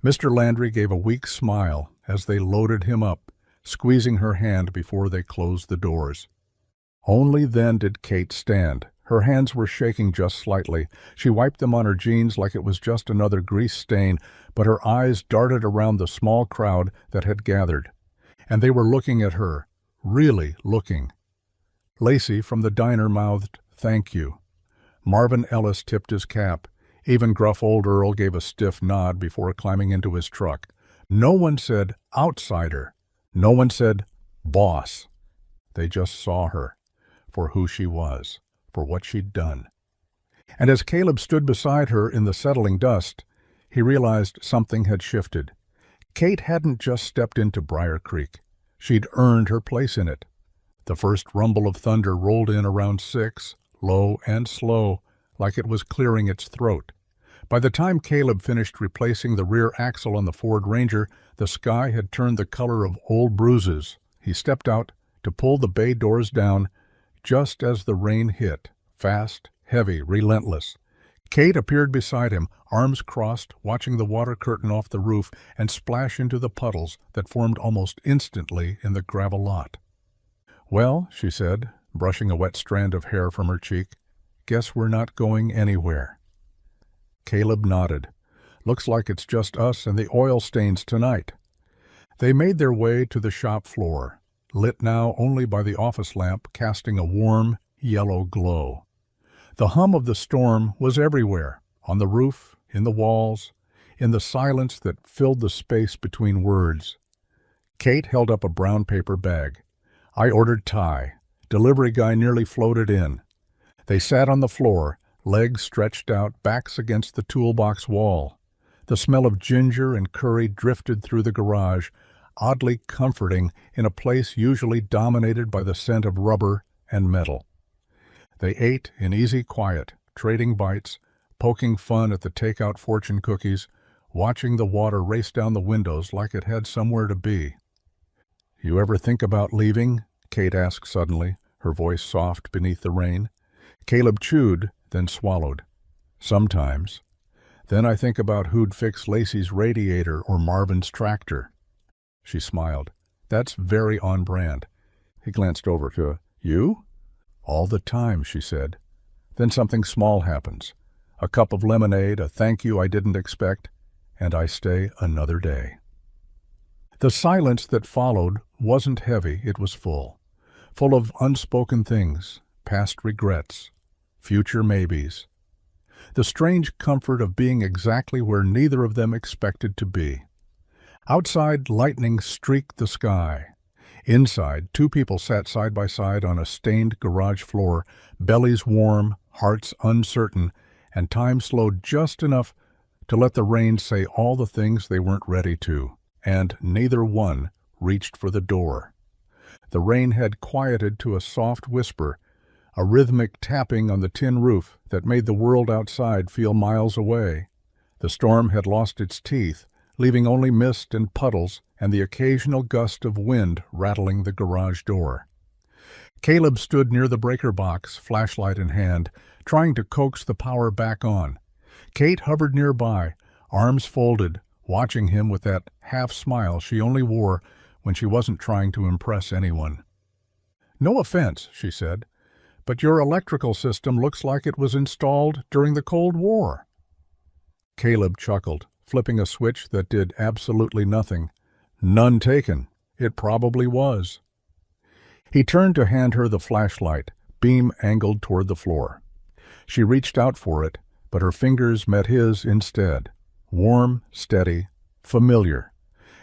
Mr. Landry gave a weak smile as they loaded him up, squeezing her hand before they closed the doors. Only then did Kate stand. Her hands were shaking just slightly. She wiped them on her jeans like it was just another grease stain, but her eyes darted around the small crowd that had gathered. And they were looking at her, really looking. Lacey from the diner mouthed, "Thank you." Marvin Ellis tipped his cap. Even gruff old Earl gave a stiff nod before climbing into his truck. No one said outsider. No one said boss. They just saw her for who she was, for what she'd done. And as Caleb stood beside her in the settling dust, he realized something had shifted. Kate hadn't just stepped into Briar Creek. She'd earned her place in it. The first rumble of thunder rolled in around 6, low and slow, like it was clearing its throat. By the time Caleb finished replacing the rear axle on the Ford Ranger, the sky had turned the color of old bruises. He stepped out to pull the bay doors down just as the rain hit, fast, heavy, relentless. Kate appeared beside him, arms crossed, watching the water curtain off the roof and splash into the puddles that formed almost instantly in the gravel lot. "Well," she said, brushing a wet strand of hair from her cheek, "guess we're not going anywhere." Caleb nodded. "Looks like it's just us and the oil stains tonight." They made their way to the shop floor, lit now only by the office lamp casting a warm, yellow glow. The hum of the storm was everywhere, on the roof, in the walls, in the silence that filled the space between words. Kate held up a brown paper bag. "I ordered Thai." Delivery guy nearly floated in. They sat on the floor, legs stretched out, backs against the toolbox wall. The smell of ginger and curry drifted through the garage, oddly comforting in a place usually dominated by the scent of rubber and metal. They ate in easy quiet, trading bites, poking fun at the takeout fortune cookies, watching the water race down the windows like it had somewhere to be. "You ever think about leaving?" Kate asked suddenly, her voice soft beneath the rain. Caleb chewed, then swallowed. "Sometimes. Then I think about who'd fix Lacey's radiator or Marvin's tractor." She smiled. "That's very on brand." He glanced over to, "You?" "All the time," she said. Then something small happens. A cup of lemonade, a thank you I didn't expect, and I stay another day. The silence that followed wasn't heavy, it was full. Full of unspoken things, past regrets, future maybes. The strange comfort of being exactly where neither of them expected to be. Outside, lightning streaked the sky. Inside, 2 people sat side by side on a stained garage floor, bellies warm, hearts uncertain, and time slowed just enough to let the rain say all the things they weren't ready to, and neither one reached for the door. The rain had quieted to a soft whisper, a rhythmic tapping on the tin roof that made the world outside feel miles away. The storm had lost its teeth, leaving only mist and puddles and the occasional gust of wind rattling the garage door. Caleb stood near the breaker box, flashlight in hand, trying to coax the power back on. Kate hovered nearby, arms folded, watching him with that half-smile she only wore when she wasn't trying to impress anyone. "No offense," she said, "but your electrical system looks like it was installed during the Cold War." Caleb chuckled, flipping a switch that did absolutely nothing. None taken. It probably was. He turned to hand her the flashlight, beam angled toward the floor. She reached out for it, but her fingers met his instead. Warm, steady, familiar.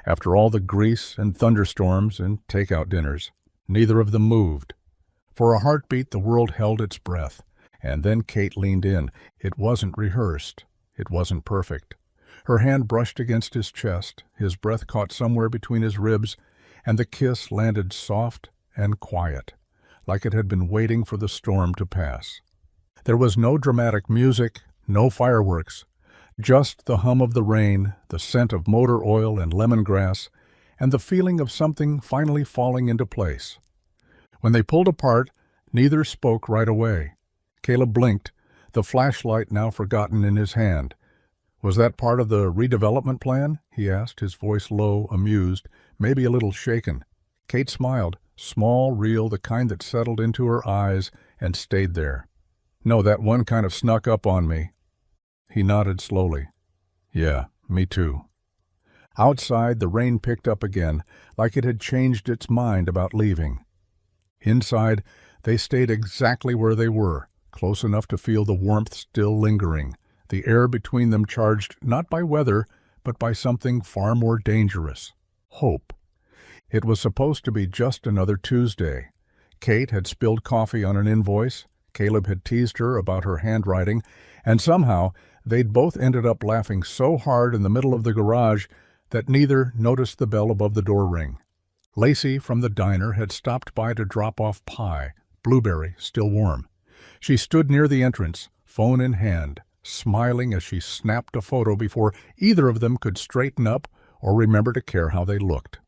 After all the grease and thunderstorms and takeout dinners, neither of them moved. For a heartbeat, the world held its breath, and then Kate leaned in. It wasn't rehearsed. It wasn't perfect. Her hand brushed against his chest, his breath caught somewhere between his ribs, and the kiss landed soft and quiet, like it had been waiting for the storm to pass. There was no dramatic music, no fireworks, just the hum of the rain, the scent of motor oil and lemongrass, and the feeling of something finally falling into place. When they pulled apart, neither spoke right away. Caleb blinked, the flashlight now forgotten in his hand. "Was that part of the redevelopment plan?" he asked, his voice low, amused, maybe a little shaken. Kate smiled, small, real, the kind that settled into her eyes and stayed there. "No, that one kind of snuck up on me." He nodded slowly. "Yeah, me too." Outside, the rain picked up again, like it had changed its mind about leaving. Inside, they stayed exactly where they were, close enough to feel the warmth still lingering, the air between them charged not by weather, but by something far more dangerous: hope. It was supposed to be just another Tuesday. Kate had spilled coffee on an invoice, Caleb had teased her about her handwriting, and somehow they'd both ended up laughing so hard in the middle of the garage that neither noticed the bell above the door ring. Lacey from the diner had stopped by to drop off pie, blueberry, still warm. She stood near the entrance, phone in hand, smiling as she snapped a photo before either of them could straighten up or remember to care how they looked.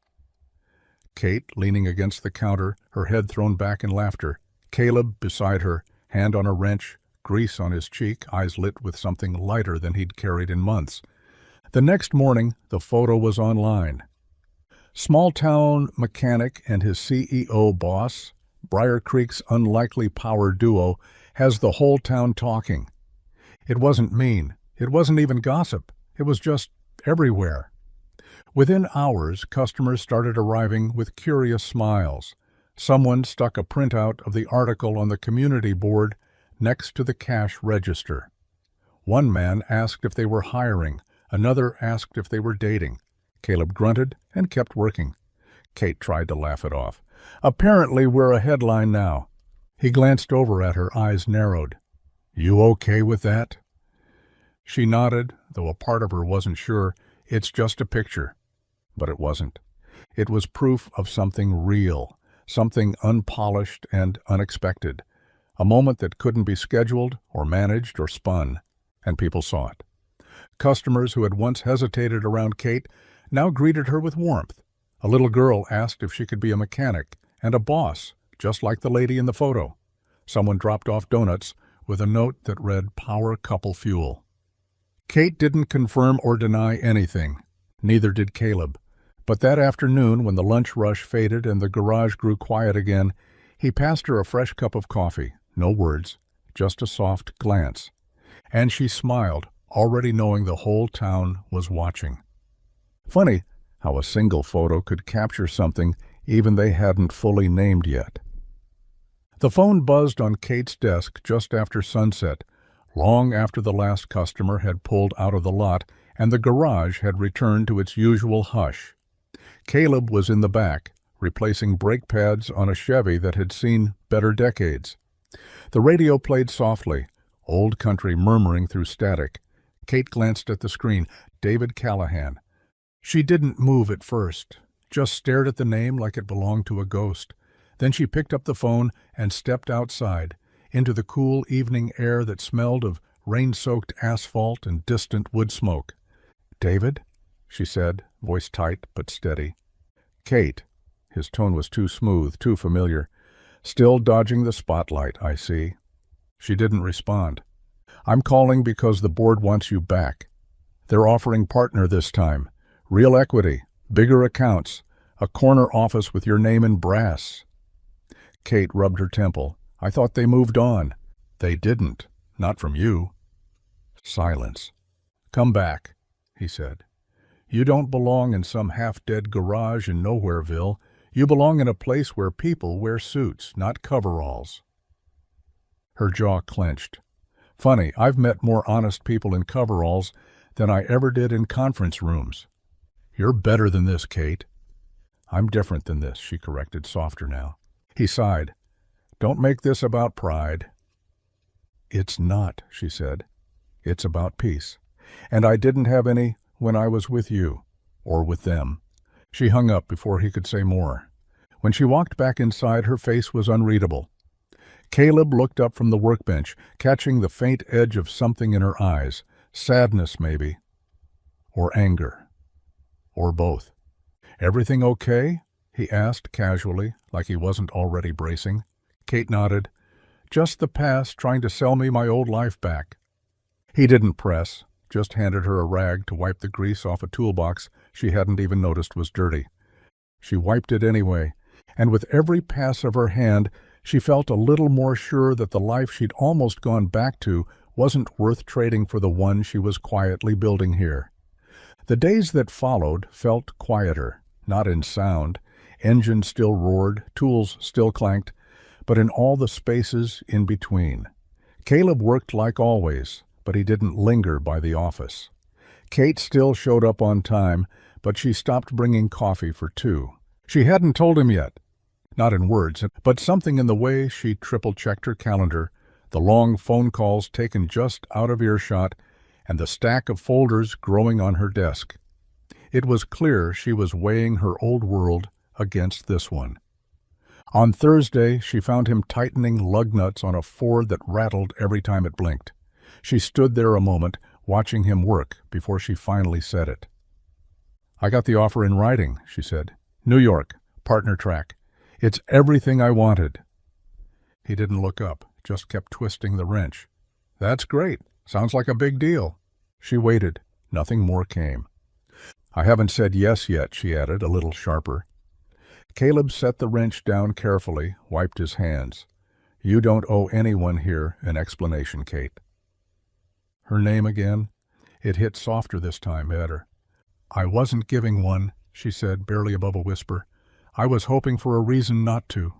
Kate, leaning against the counter, her head thrown back in laughter. Caleb beside her, hand on a wrench, grease on his cheek, eyes lit with something lighter than he'd carried in months. The next morning, the photo was online. Small-town mechanic and his CEO boss, Briar Creek's unlikely power duo, has the whole town talking. It wasn't mean. It wasn't even gossip. It was just everywhere. Within hours, customers started arriving with curious smiles. Someone stuck a printout of the article on the community board next to the cash register. One man asked if they were hiring. Another asked if they were dating. Caleb grunted and kept working. Kate tried to laugh it off. "Apparently we're a headline now." He glanced over at her, eyes narrowed. "You okay with that?" She nodded, though a part of her wasn't sure. "It's just a picture." But it wasn't. It was proof of something real, something unpolished and unexpected, a moment that couldn't be scheduled or managed or spun, and people saw it. Customers who had once hesitated around Kate now greeted her with warmth. A little girl asked if she could be a mechanic, and a boss, just like the lady in the photo. Someone dropped off donuts with a note that read "Power Couple Fuel." Kate didn't confirm or deny anything. Neither did Caleb. But that afternoon, when the lunch rush faded and the garage grew quiet again, he passed her a fresh cup of coffee. No words, just a soft glance. And she smiled, already knowing the whole town was watching. Funny how a single photo could capture something even they hadn't fully named yet. The phone buzzed on Kate's desk just after sunset, long after the last customer had pulled out of the lot and the garage had returned to its usual hush. Caleb was in the back, replacing brake pads on a Chevy that had seen better decades. The radio played softly, old country murmuring through static. Kate glanced at the screen. David Callahan. She didn't move at first, just stared at the name like it belonged to a ghost. Then she picked up the phone and stepped outside, into the cool evening air that smelled of rain-soaked asphalt and distant wood smoke. "David?" she said, voice tight but steady. "Kate." His tone was too smooth, too familiar. "Still dodging the spotlight, I see." She didn't respond. "I'm calling because the board wants you back. They're offering partner this time. Real equity, bigger accounts, A corner office with your name in brass." Kate rubbed her temple. "I thought they moved on." "They didn't. Not from you." Silence. "Come back," he said. "You don't belong in some half-dead garage in Nowhereville. You belong in a place where people wear suits, not coveralls." Her jaw clenched. "Funny, I've met more honest people in coveralls than I ever did in conference rooms." "You're better than this, Kate." "I'm different than this," she corrected, softer now. He sighed. "Don't make this about pride." "It's not," she said. "It's about peace. And I didn't have any when I was with you, or with them." She hung up before he could say more. When she walked back inside, her face was unreadable. Caleb looked up from the workbench, catching the faint edge of something in her eyes. Sadness, maybe. Or anger. Or both. "Everything okay?" he asked casually, like he wasn't already bracing. Kate nodded. "Just the past trying to sell me my old life back." He didn't press, just handed her a rag to wipe the grease off a toolbox she hadn't even noticed was dirty. She wiped it anyway, and with every pass of her hand, she felt a little more sure that the life she'd almost gone back to wasn't worth trading for the one she was quietly building here. The days that followed felt quieter, not in sound. Engines still roared, tools still clanked, but in all the spaces in between. Caleb worked like always, but he didn't linger by the office. Kate still showed up on time, but she stopped bringing coffee for 2. She hadn't told him yet. Not in words, but something in the way she triple-checked her calendar, the long phone calls taken just out of earshot, and the stack of folders growing on her desk. It was clear she was weighing her old world against this one. On Thursday, she found him tightening lug nuts on a Ford that rattled every time it blinked. She stood there a moment, watching him work, before she finally said it. "I got the offer in writing," she said. "New York, partner track. It's everything I wanted." He didn't look up, just kept twisting the wrench. "That's great. Sounds like a big deal." She waited. Nothing more came. "I haven't said yes yet," she added, a little sharper. Caleb set the wrench down carefully, wiped his hands. "You don't owe anyone here an explanation, Kate." Her name again. It hit softer this time, better. "I wasn't giving one," she said, barely above a whisper. "I was hoping for a reason not to."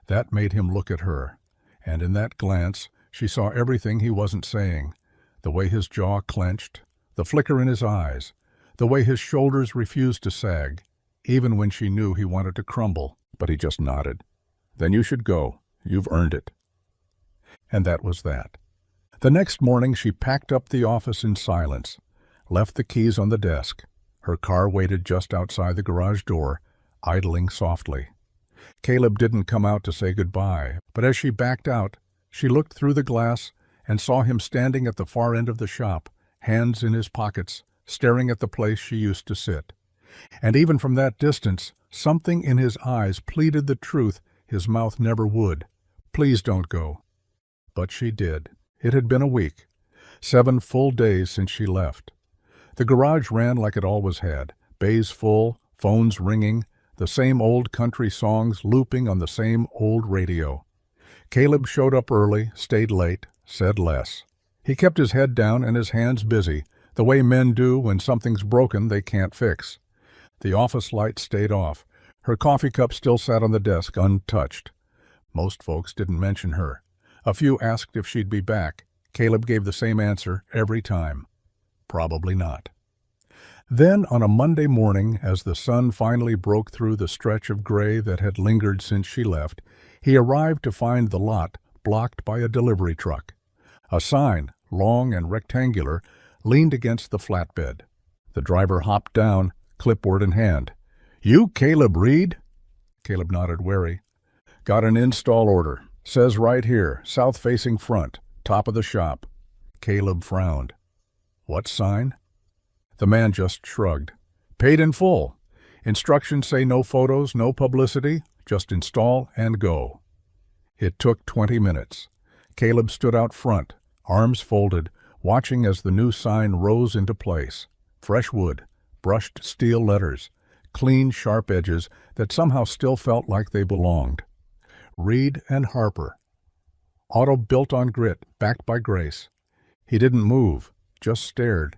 That made him look at her, and in that glance she saw everything he wasn't saying, the way his jaw clenched, the flicker in his eyes, the way his shoulders refused to sag, even when she knew he wanted to crumble, but he just nodded. "Then you should go. You've earned it." And that was that. The next morning she packed up the office in silence, left the keys on the desk. Her car waited just outside the garage door, idling softly. Caleb didn't come out to say goodbye, but as she backed out, she looked through the glass and saw him standing at the far end of the shop, hands in his pockets, staring at the place she used to sit. And even from that distance, something in his eyes pleaded the truth his mouth never would. "Please don't go." But she did. It had been a week. 7 full days since she left. The garage ran like it always had, bays full, phones ringing, the same old country songs looping on the same old radio. Caleb showed up early, stayed late, said less. He kept his head down and his hands busy, the way men do when something's broken they can't fix. The office light stayed off. Her coffee cup still sat on the desk, untouched. Most folks didn't mention her. A few asked if she'd be back. Caleb gave the same answer every time. Probably not. Then, on a Monday morning, as the sun finally broke through the stretch of gray that had lingered since she left, he arrived to find the lot blocked by a delivery truck. A sign, long and rectangular, leaned against the flatbed. The driver hopped down, clipboard in hand. "You Caleb Reed?" Caleb nodded, wary. "Got an install order. Says right here, south-facing front, top of the shop." Caleb frowned. "What sign?" The man just shrugged. "Paid in full. Instructions say no photos, no publicity, just install and go." It took 20 minutes. Caleb stood out front, arms folded, watching as the new sign rose into place. Fresh wood, brushed steel letters, clean, sharp edges that somehow still felt like they belonged. Reed and Harper. Auto built on grit, backed by grace. He didn't move, just stared.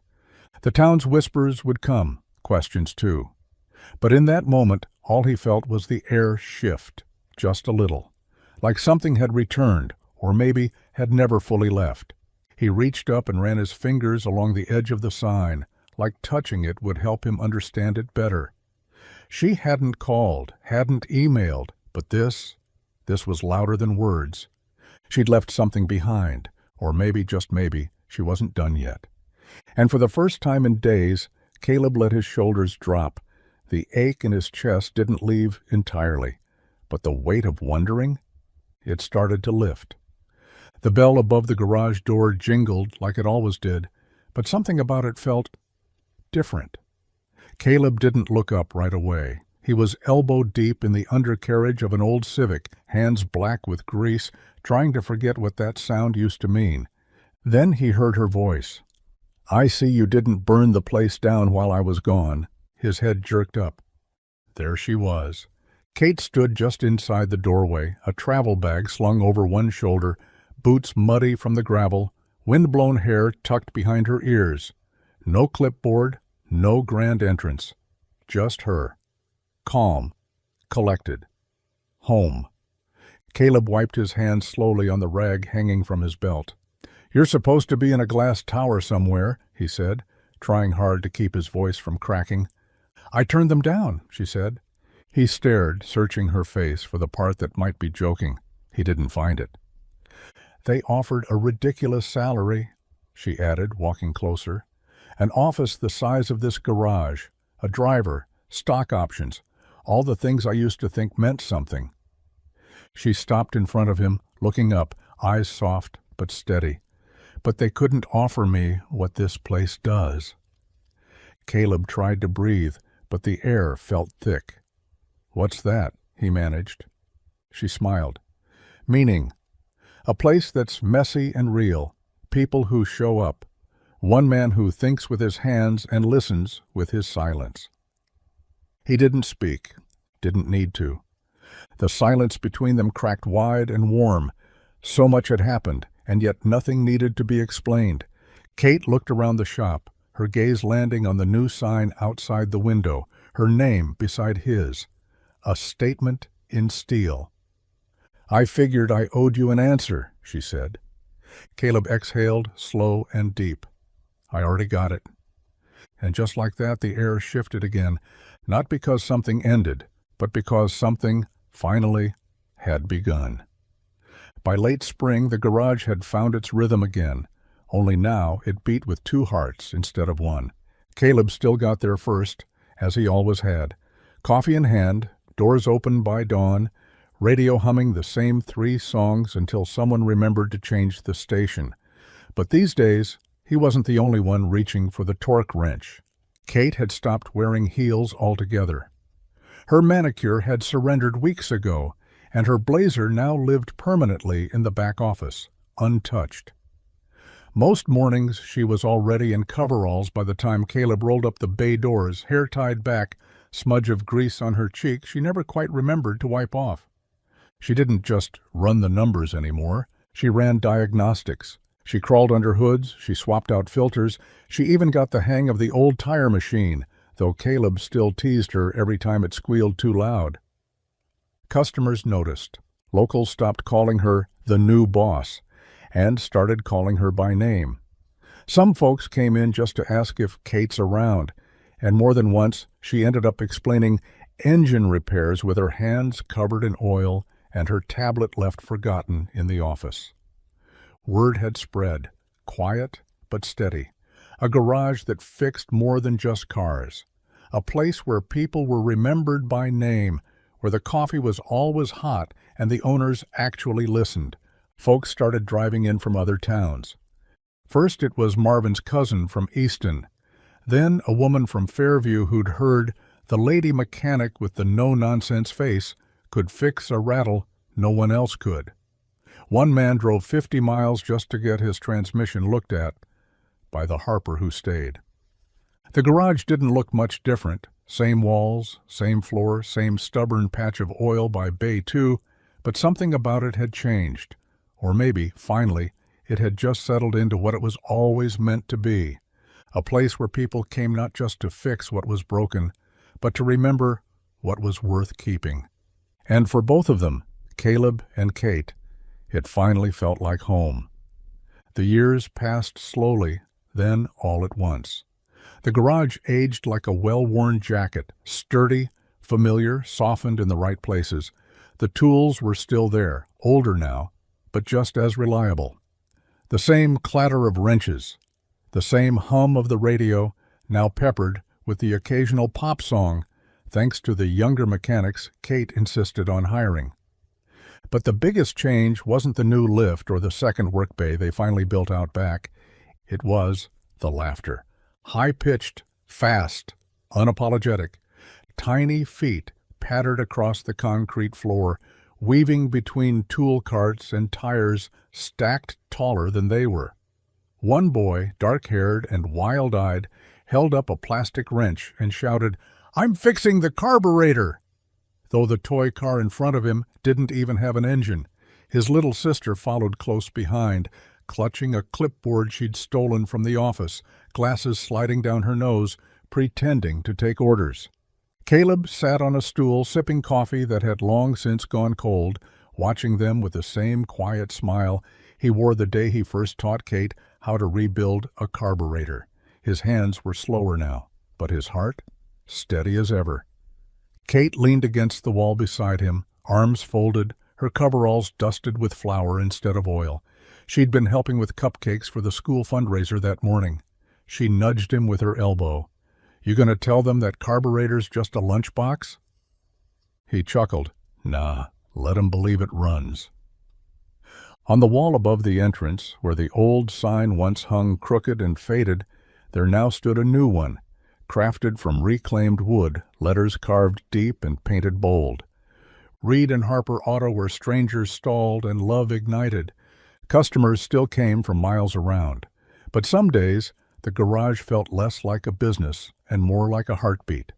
The town's whispers would come, questions too. But in that moment, all he felt was the air shift, just a little, like something had returned, or maybe had never fully left. He reached up and ran his fingers along the edge of the sign, like touching it would help him understand it better. She hadn't called, hadn't emailed, but this was louder than words. She'd left something behind, or maybe, just maybe, she wasn't done yet. And for the first time in days, Caleb let his shoulders drop. The ache in his chest didn't leave entirely, but the weight of wondering? It started to lift. The bell above the garage door jingled like it always did, but something about it felt different. Caleb didn't look up right away. He was elbow-deep in the undercarriage of an old Civic, hands black with grease, trying to forget what that sound used to mean. Then he heard her voice. "I see you didn't burn the place down while I was gone." His head jerked up. There she was. Kate stood just inside the doorway, a travel bag slung over one shoulder, boots muddy from the gravel, wind-blown hair tucked behind her ears. No clipboard, no grand entrance. Just her. Calm, collected. Home. Caleb wiped his hands slowly on the rag hanging from his belt. "You're supposed to be in a glass tower somewhere," he said, trying hard to keep his voice from cracking. "I turned them down," she said. He stared, searching her face for the part that might be joking. He didn't find it. "They offered a ridiculous salary," she added, walking closer. "An office the size of this garage, a driver, stock options, all the things I used to think meant something." She stopped in front of him, looking up, eyes soft but steady. "But they couldn't offer me what this place does." Caleb tried to breathe, but the air felt thick. "What's that?" he managed. She smiled. "Meaning. A place that's messy and real, people who show up, one man who thinks with his hands and listens with his silence." He didn't speak, didn't need to. The silence between them cracked wide and warm. So much had happened, and yet nothing needed to be explained. Kate looked around the shop, her gaze landing on the new sign outside the window, her name beside his. A statement in steel. "I figured I owed you an answer," she said. Caleb exhaled, slow and deep. "I already got it." And just like that, the air shifted again, not because something ended, but because something, finally, had begun. By late spring, the garage had found its rhythm again, only now it beat with two hearts instead of one. Caleb still got there first, as he always had. Coffee in hand, doors open by dawn, radio humming the same 3 songs until someone remembered to change the station. But these days, he wasn't the only one reaching for the torque wrench. Kate had stopped wearing heels altogether. Her manicure had surrendered weeks ago, and her blazer now lived permanently in the back office, untouched. Most mornings she was already in coveralls by the time Caleb rolled up the bay doors, hair tied back, smudge of grease on her cheek she never quite remembered to wipe off. She didn't just run the numbers anymore. She ran diagnostics. She crawled under hoods, she swapped out filters, she even got the hang of the old tire machine, though Caleb still teased her every time it squealed too loud. Customers noticed. Locals stopped calling her the new boss, and started calling her by name. Some folks came in just to ask if Kate's around, and more than once she ended up explaining engine repairs with her hands covered in oil and her tablet left forgotten in the office. Word had spread, quiet but steady. A garage that fixed more than just cars. A place where people were remembered by name, where the coffee was always hot and the owners actually listened. Folks started driving in from other towns. First it was Marvin's cousin from Easton. Then a woman from Fairview who'd heard the lady mechanic with the no-nonsense face could fix a rattle no one else could. One man drove 50 miles just to get his transmission looked at by the Harper who stayed. The garage didn't look much different. Same walls, same floor, same stubborn patch of oil by Bay 2, but something about it had changed. Or maybe, finally, it had just settled into what it was always meant to be. A place where people came not just to fix what was broken, but to remember what was worth keeping. And for both of them, Caleb and Kate, it finally felt like home. The years passed slowly, then all at once. The garage aged like a well-worn jacket, sturdy, familiar, softened in the right places. The tools were still there, older now, but just as reliable. The same clatter of wrenches, the same hum of the radio, now peppered with the occasional pop song, thanks to the younger mechanics Kate insisted on hiring. But the biggest change wasn't the new lift or the second work bay they finally built out back. It was the laughter. High-pitched, fast, unapologetic. Tiny feet pattered across the concrete floor, weaving between tool carts and tires stacked taller than they were. One boy, dark-haired and wild-eyed, held up a plastic wrench and shouted, "I'm fixing the carburetor!" Though the toy car in front of him didn't even have an engine. His little sister followed close behind, clutching a clipboard she'd stolen from the office, glasses sliding down her nose, pretending to take orders. Caleb sat on a stool sipping coffee that had long since gone cold, watching them with the same quiet smile he wore the day he first taught Kate how to rebuild a carburetor. His hands were slower now, but his heart steady as ever. Kate leaned against the wall beside him, arms folded, her coveralls dusted with flour instead of oil. She'd been helping with cupcakes for the school fundraiser that morning. She nudged him with her elbow. "You gonna tell them that carburetor's just a lunchbox?" He chuckled. "Nah, let 'em believe it runs." On the wall above the entrance, where the old sign once hung crooked and faded, there now stood a new one, crafted from reclaimed wood, letters carved deep and painted bold. Reed and Harper Auto were strangers stalled and love ignited. Customers still came from miles around. But some days, the garage felt less like a business and more like a heartbeat.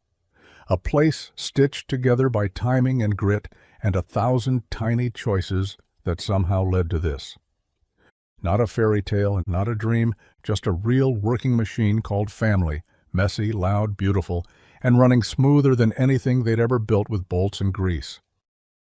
A place stitched together by timing and grit and 1,000 tiny choices that somehow led to this. Not a fairy tale and not a dream, just a real working machine called family, messy, loud, beautiful, and running smoother than anything they'd ever built with bolts and grease.